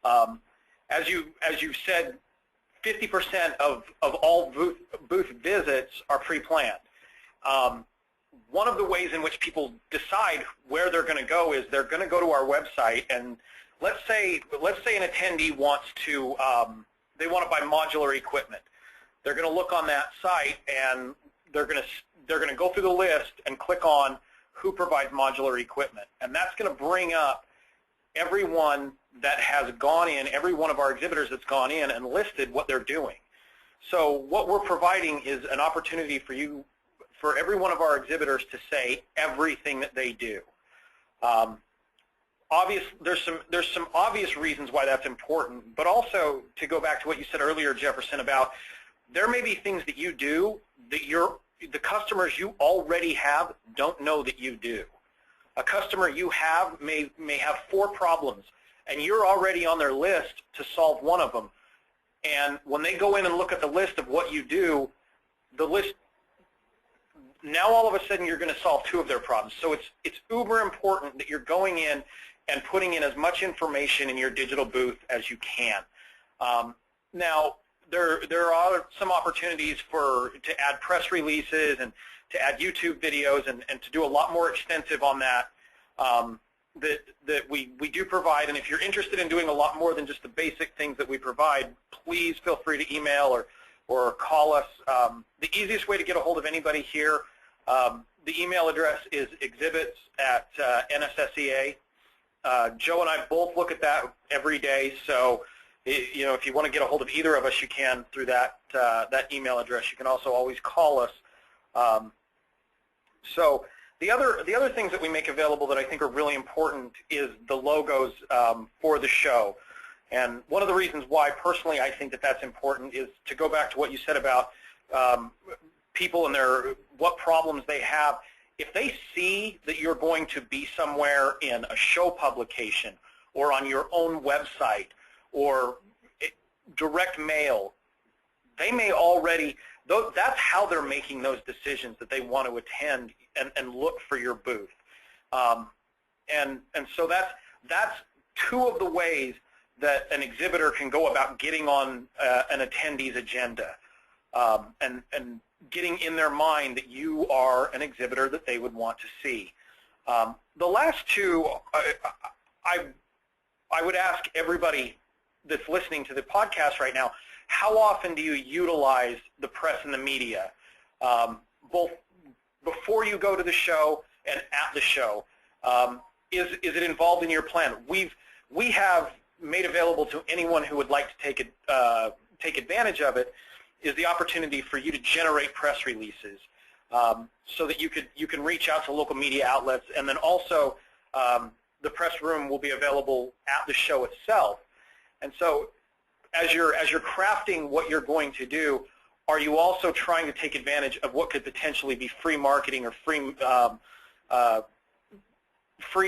As you said, 50% of all booth visits are pre-planned. One of the ways in which people decide where they're going to go is they're going to go to our website, and let's say an attendee wants to they want to buy modular equipment. They're going to look on that site and they're going to go through the list and click on who provides modular equipment, and that's going to bring up everyone that has gone in, every one of our exhibitors that's gone in and listed what they're doing. So what we're providing is an opportunity for every one of our exhibitors to say everything that they do. There's some obvious reasons why that's important, but also to go back to what you said earlier, Jefferson, about there may be things that you do that the customers you already have don't know that you do. A customer you have may have 4 problems, and you're already on their list to solve one of them. And when they go in and look at the list of what you do, the list, now all of a sudden you're going to solve 2 of their problems. So it's uber important that you're going in and putting in as much information in your digital booth as you can. Now, there are some opportunities to add press releases and to add YouTube videos and to do a lot more extensive on that that we do provide. And if you're interested in doing a lot more than just the basic things that we provide, please feel free to email or call us. The easiest way to get a hold of anybody here, the email address is exhibits@NSSEA. Joe and I both look at that every day, so if you want to get a hold of either of us, you can through that email address. You can also always call us So the other things that we make available that I think are really important is the logos for the show. And one of the reasons why personally I think that that's important is to go back to what you said about people and what problems they have. If they see that you're going to be somewhere in a show publication or on your own website or direct mail, they may already, that's how they're making those decisions that they want to attend and look for your booth. And so that's two of the ways that an exhibitor can go about getting on an attendee's agenda and getting in their mind that you are an exhibitor that they would want to see. The last two, I would ask everybody that's listening to the podcast right now, how often do you utilize the press and the media, both before you go to the show and at the show? Is it involved in your plan? We have made available to anyone who would like to take advantage of it is the opportunity for you to generate press releases so that you can reach out to local media outlets, and then also the press room will be available at the show itself. And so as you're crafting what you're going to do, are you also trying to take advantage of what could potentially be free marketing or free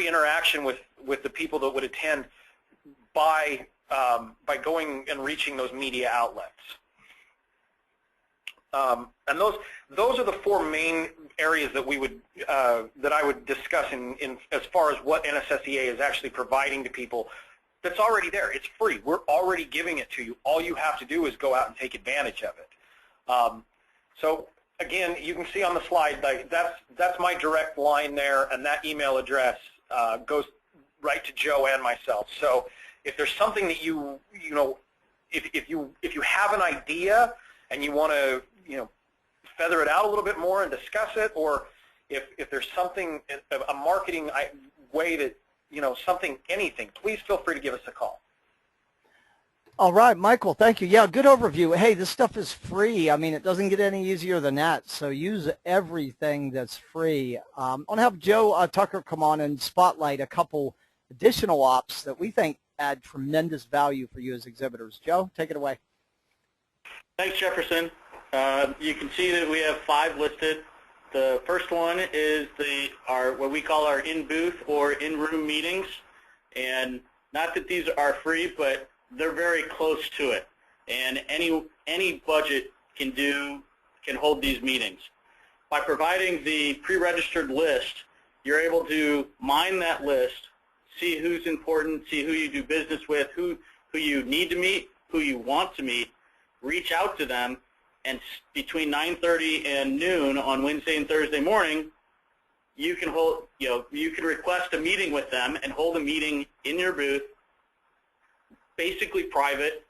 interaction with the people that would attend by going and reaching those media outlets? And those are the four main areas that we would that I would discuss in as far as what NSSEA is actually providing to people. That's already there. It's free. We're already giving it to you. All you have to do is go out and take advantage of it. So again, you can see on the slide, like that's my direct line there, and that email address goes right to Joe and myself. So if there's something that you know, if you have an idea and you want to feather it out a little bit more and discuss it, or if there's something, a marketing way that anything, please feel free to give us a call. All right, Michael, thank you. Yeah, good overview. Hey, this stuff is free. I mean, it doesn't get any easier than that, so use everything that's free. I want to have Joe Tucker come on and spotlight a couple additional ops that we think add tremendous value for you as exhibitors. Joe, take it away. Thanks, Jefferson. You can see that we have 5 listed. The first one is what we call our in-booth or in-room meetings, and not that these are free, but they're very close to it. And any budget can hold these meetings. By providing the pre-registered list, you're able to mine that list, see who's important, see who you do business with, who you need to meet, who you want to meet, reach out to them, and between 9:30 and noon on Wednesday and Thursday morning, you can request a meeting with them and hold a meeting in your booth, basically private,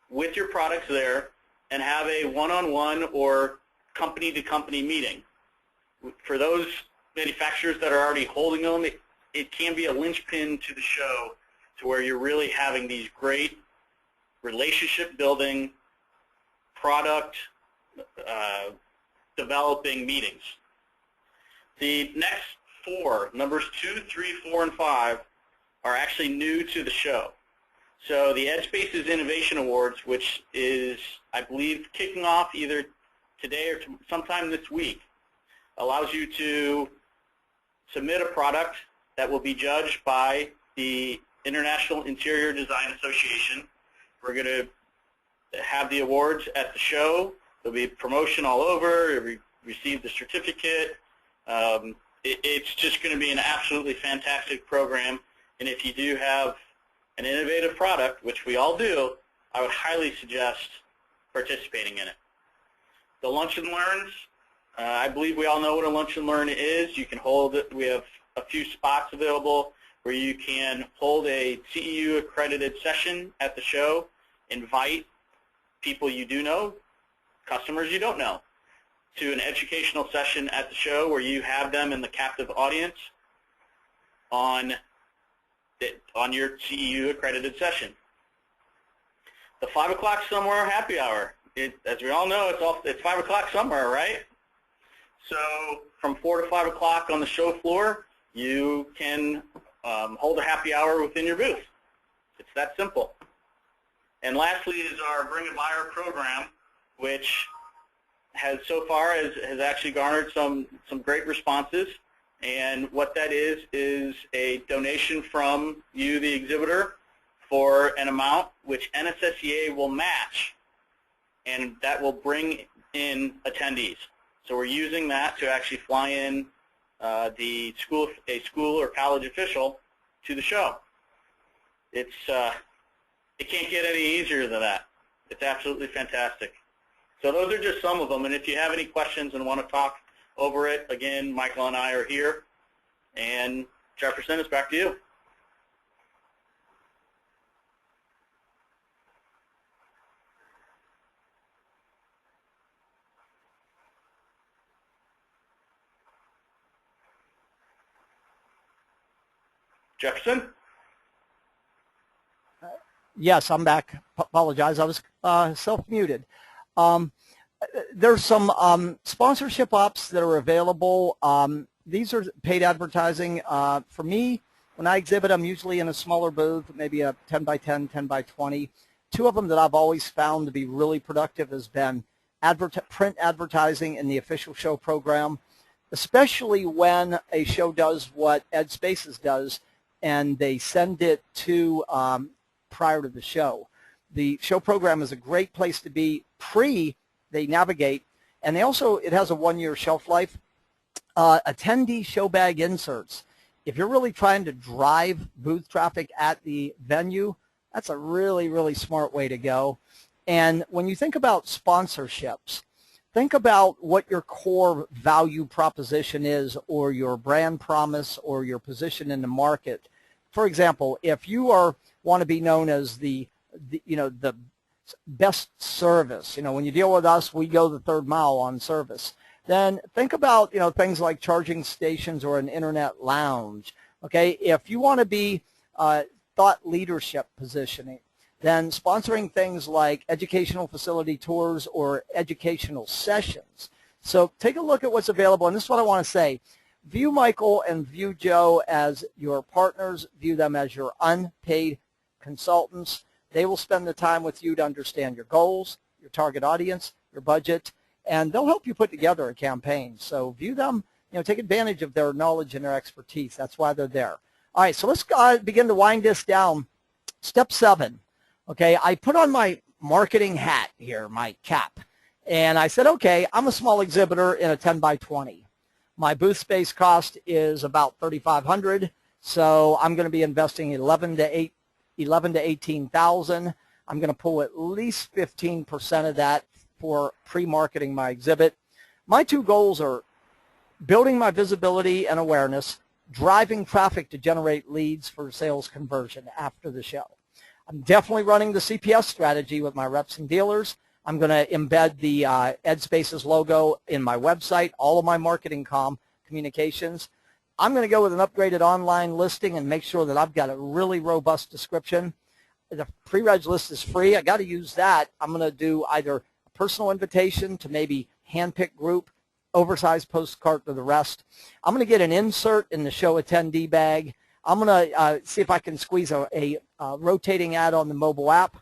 with your products there, and have a one-on-one or company-to-company meeting. For those manufacturers that are already holding them, it can be a linchpin to the show, to where you're really having these great relationship-building, product developing meetings. The next 4, numbers 2, 3, 4, and 5, are actually new to the show. So the EdSpaces Innovation Awards, which is, I believe, kicking off either today or sometime this week, allows you to submit a product that will be judged by the International Interior Design Association. We're going to have the awards at the show. There'll be promotion all over. You'll receive the certificate. It's just going to be an absolutely fantastic program. And if you do have an innovative product, which we all do, I would highly suggest participating in it. The Lunch and Learns, I believe we all know what a Lunch and Learn is. You can hold it. We have a few spots available where you can hold a CEU accredited session at the show, invite people you do know, customers you don't know, to an educational session at the show where you have them in the captive audience on your CEU accredited session. The 5 o'clock somewhere happy hour. As we all know, it's 5 o'clock somewhere, right? So from 4 to 5 o'clock on the show floor, you can hold a happy hour within your booth. It's that simple. And lastly is our Bring a Buyer program, which has so far has actually garnered some great responses. And what that is a donation from you, the exhibitor, for an amount which NSSEA will match, and that will bring in attendees. So we're using that to actually fly in a school or college official to the show. It can't get any easier than that. It's absolutely fantastic. So those are just some of them, and if you have any questions and want to talk over it, again, Michael and I are here. And Jefferson, it's back to you. Jefferson? Yes, I'm back. Apologize, I was self-muted. There's some sponsorship ops that are available. These are paid advertising. For me, when I exhibit, I'm usually in a smaller booth, maybe a 10 by 10, 10 by 20. Two of them that I've always found to be really productive has been print advertising in the official show program, especially when a show does what EdSpaces does, and they send it to prior to the show. The show program is a great place to be they navigate, and they also, it has a 1-year shelf life. Attendee show bag inserts. If you're really trying to drive booth traffic at the venue, that's a really, really smart way to go. And when you think about sponsorships, think about what your core value proposition is, or your brand promise, or your position in the market. For example, if you want to be known as the best service, when you deal with us, we go the third mile on service. Then think about things like charging stations or an internet lounge. Okay, if you want to be thought leadership positioning, then sponsoring things like educational facility tours or educational sessions. So take a look at what's available, and this is what I want to say. View Michael and view Joe as your partners. View them as your unpaid consultants. They will spend the time with you to understand your goals, your target audience, your budget, and they'll help you put together a campaign. So view them, take advantage of their knowledge and their expertise. That's why they're there. All right, so let's begin to wind this down. Step 7. Okay, I put on my marketing hat here, my cap, and I said, okay, I'm a small exhibitor in a 10 by 20. My booth space cost is about $3,500, so I'm going to be investing $11,000 to $18,000. I'm going to pull at least 15% of that for pre-marketing my exhibit. My two goals are building my visibility and awareness, driving traffic to generate leads for sales conversion after the show. I'm definitely running the CPS strategy with my reps and dealers. I'm going to embed the EdSpaces logo in my website, all of my marketing communications. I'm going to go with an upgraded online listing and make sure that I've got a really robust description. The pre-reg list is free. I got to use that. I'm going to do either a personal invitation to maybe handpick group, oversized postcard to the rest. I'm going to get an insert in the show attendee bag. I'm going to see if I can squeeze a rotating ad on the mobile app.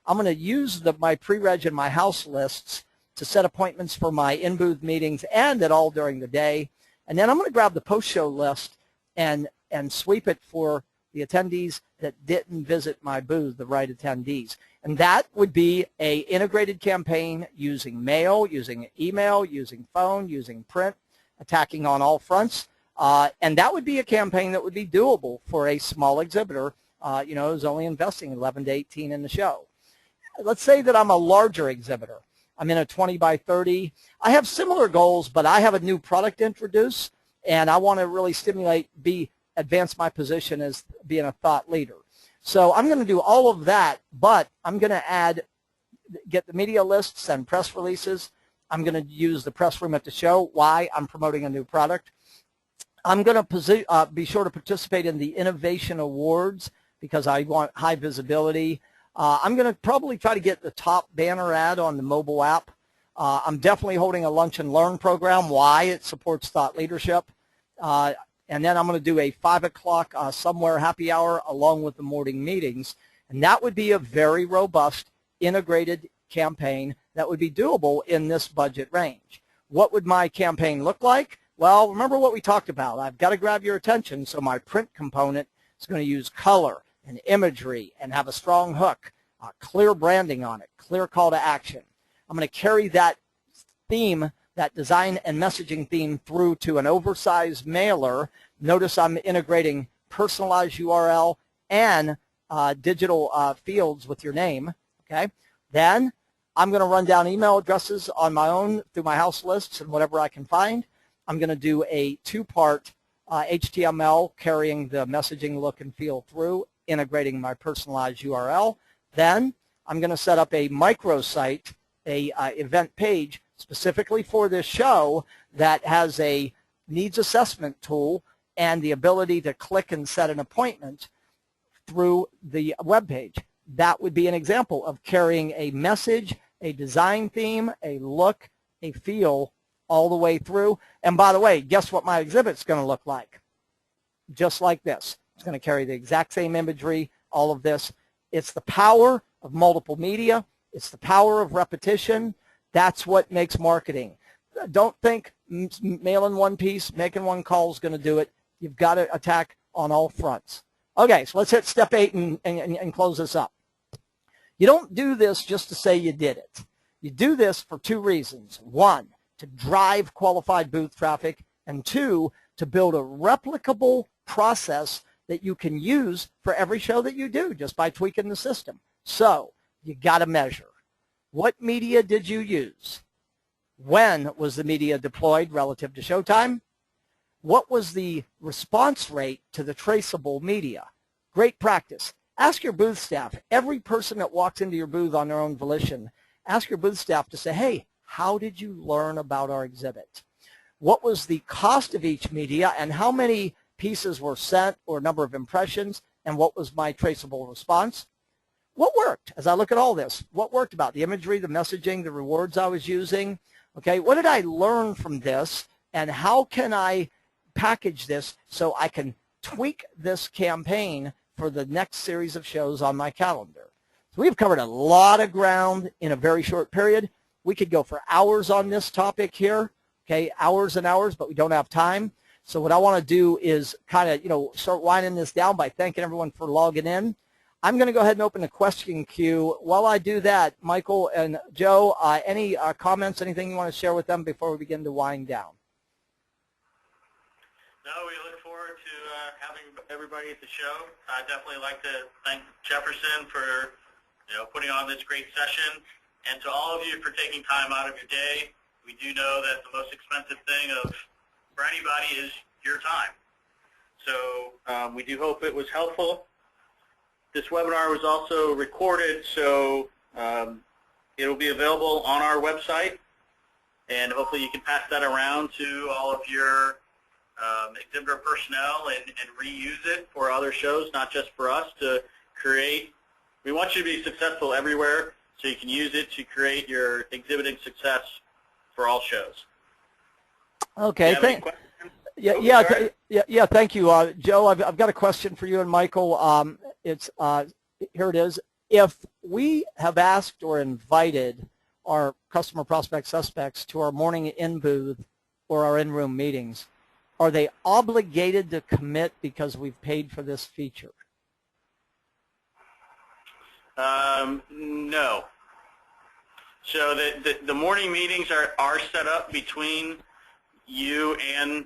I'm going to use my pre-reg and my house lists to set appointments for my in-booth meetings and at all during the day. And then I'm going to grab the post-show list and sweep it for the attendees that didn't visit my booth, the right attendees. And that would be an integrated campaign using mail, using email, using phone, using print, attacking on all fronts. And that would be a campaign that would be doable for a small exhibitor, who's only investing 11 to 18 in the show. Let's say that I'm a larger exhibitor. I'm in a 20 by 30. I have similar goals, but I have a new product to introduce, and I want to really advance my position as being a thought leader. So I'm going to do all of that, but I'm going to get the media lists and press releases. I'm going to use the press room at the show. Why? I'm promoting a new product. I'm going to be sure to participate in the Innovation Awards because I want high visibility. I'm going to probably try to get the top banner ad on the mobile app. I'm definitely holding a lunch and learn program. Why? It supports thought leadership. And then I'm going to do a 5 o'clock somewhere happy hour along with the morning meetings. And that would be a very robust, integrated campaign that would be doable in this budget range. What would my campaign look like? Well, remember what we talked about. I've got to grab your attention, so my print component is going to use color and imagery and have a strong hook, clear branding on it, clear call to action. I'm going to carry that theme, that design and messaging theme, through to an oversized mailer. Notice I'm integrating personalized URL and digital fields with your name. Okay. Then I'm going to run down email addresses on my own through my house lists and whatever I can find. I'm going to do a 2-part HTML carrying the messaging look and feel through, integrating my personalized URL. Then I'm going to set up a microsite, a event page specifically for this show that has a needs assessment tool and the ability to click and set an appointment through the web page. That would be an example of carrying a message, a design theme, a look, a feel all the way through. And by the way, guess what my exhibit's going to look like? Just like this. It's going to carry the exact same imagery, all of this. It's the power of multiple media. It's the power of repetition. That's what makes marketing. Don't think mailing one piece, making one call is going to do it. You've got to attack on all fronts. Okay, so let's hit step 8 and close this up. You don't do this just to say you did it. You do this for 2 reasons. 1, to drive qualified booth traffic, and 2, to build a replicable process that you can use for every show that you do just by tweaking the system. So you got to measure. What media did you use? When was the media deployed relative to showtime? What was the response rate to the traceable media? Great practice. Ask your booth staff, every person that walks into your booth on their own volition, ask your booth staff to say, hey, how did you learn about our exhibit? What was the cost of each media and how many pieces were sent or number of impressions, and what was my traceable response? What worked? As I look at all this, what worked about the imagery, the messaging, the rewards I was using? Okay, what did I learn from this, and how can I package this so I can tweak this campaign for the next series of shows on my calendar? So we've covered a lot of ground in a very short period. We could go for hours on this topic here, okay, hours and hours, but we don't have time. So what I want to do is kind of, start winding this down by thanking everyone for logging in. I'm going to go ahead and open the question queue. While I do that, Michael and Joe, any comments, anything you want to share with them before we begin to wind down? No, we look forward to having everybody at the show. I'd definitely like to thank Jefferson for putting on this great session, and to all of you for taking time out of your day. We do know that the most expensive thing for anybody is your time. So we do hope it was helpful. This webinar was also recorded, so it will be available on our website, and hopefully you can pass that around to all of your exhibitor personnel and reuse it for other shows, not just for us to create. We want you to be successful everywhere, so you can use it to create your exhibiting success for all shows. Okay, thank you, Joe. I've got a question for you and Michael. Here it is. If we have asked or invited our customer prospect suspects to our morning in booth or our in-room meetings, are they obligated to commit because we've paid for this feature? No. So the morning meetings are set up between you and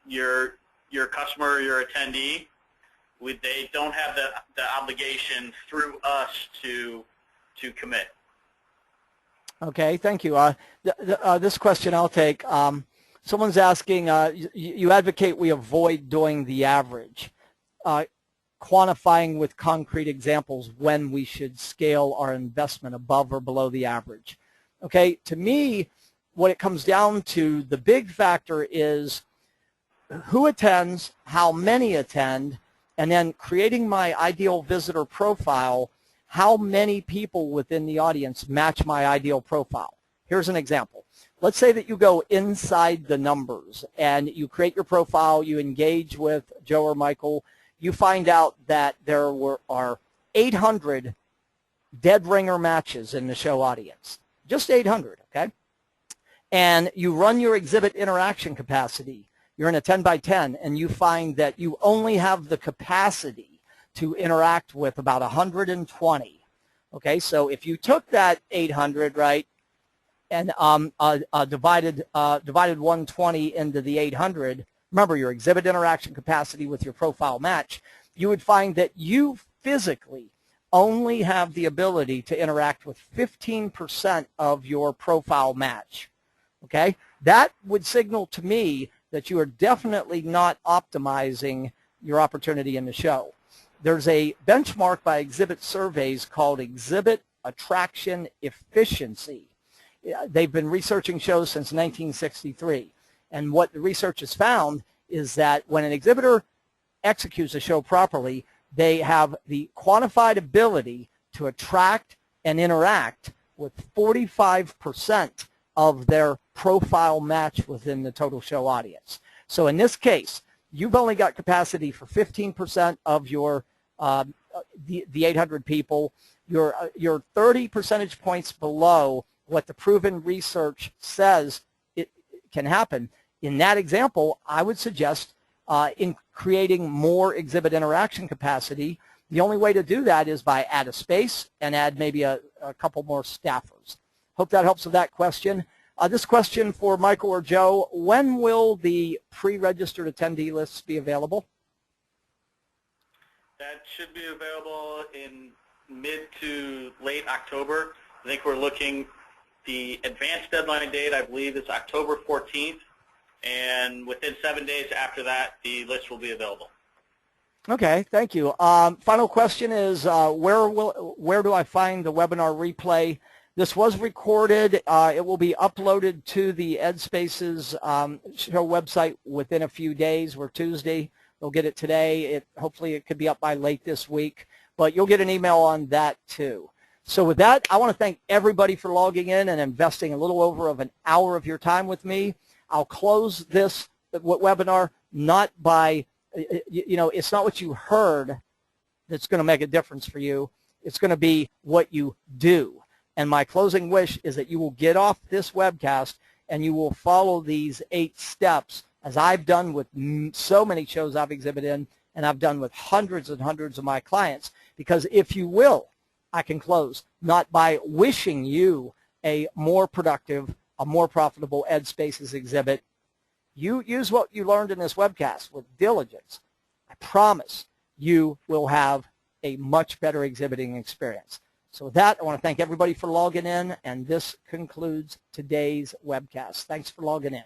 your customer or your attendee. They don't have the obligation through us to commit. Okay, thank you. This question I'll take. Someone's asking, you advocate we avoid doing the average, quantifying with concrete examples when we should scale our investment above or below the average. Okay, to me, what it comes down to, the big factor is who attends, how many attend, and then creating my ideal visitor profile, how many people within the audience match my ideal profile. Here's an example. Let's say that you go inside the numbers and you create your profile, you engage with Joe or Michael, you find out that there are 800 dead ringer matches in the show audience. Just 800, okay? And you run your exhibit interaction capacity. You're in a 10 by 10, and you find that you only have the capacity to interact with about 120. Okay, so if you took that 800, right, and divided 120 into the 800, remember your exhibit interaction capacity with your profile match, you would find that you physically only have the ability to interact with 15% of your profile match. Okay, that would signal to me that you are definitely not optimizing your opportunity in the show. There's a benchmark by exhibit surveys called exhibit attraction efficiency. They've been researching shows since 1963, and what the research has found is that when an exhibitor executes a show properly, they have the quantified ability to attract and interact with 45% of their profile match within the total show audience. So in this case, you've only got capacity for 15% of your the 800 people. You're 30 percentage points below what the proven research says it can happen. In that example, I would suggest in creating more exhibit interaction capacity, the only way to do that is by add a space and add maybe a couple more staffers. Hope that helps with that question. This question for Michael or Joe: when will the pre-registered attendee lists be available? That should be available in mid to late October. I think we're looking, the advanced deadline date, I believe, is October 14th, and within 7 days after that, the list will be available. Okay, thank you. Final question is, where do I find the webinar replay? This was recorded. It will be uploaded to the EdSpaces show website within a few days. We're Tuesday. They'll get it today. Hopefully it could be up by late this week, but you'll get an email on that too. So with that, I want to thank everybody for logging in and investing a little over an hour of your time with me. I'll close this webinar not by, it's not what you heard that's going to make a difference for you. It's going to be what you do. And my closing wish is that you will get off this webcast and you will follow these 8 steps, as I've done with so many shows I've exhibited in, and I've done with hundreds and hundreds of my clients. Because if you will, I can close not by wishing you a more productive, a more profitable EdSpaces exhibit. You use what you learned in this webcast with diligence. I promise you will have a much better exhibiting experience. So with that, I want to thank everybody for logging in, and this concludes today's webcast. Thanks for logging in.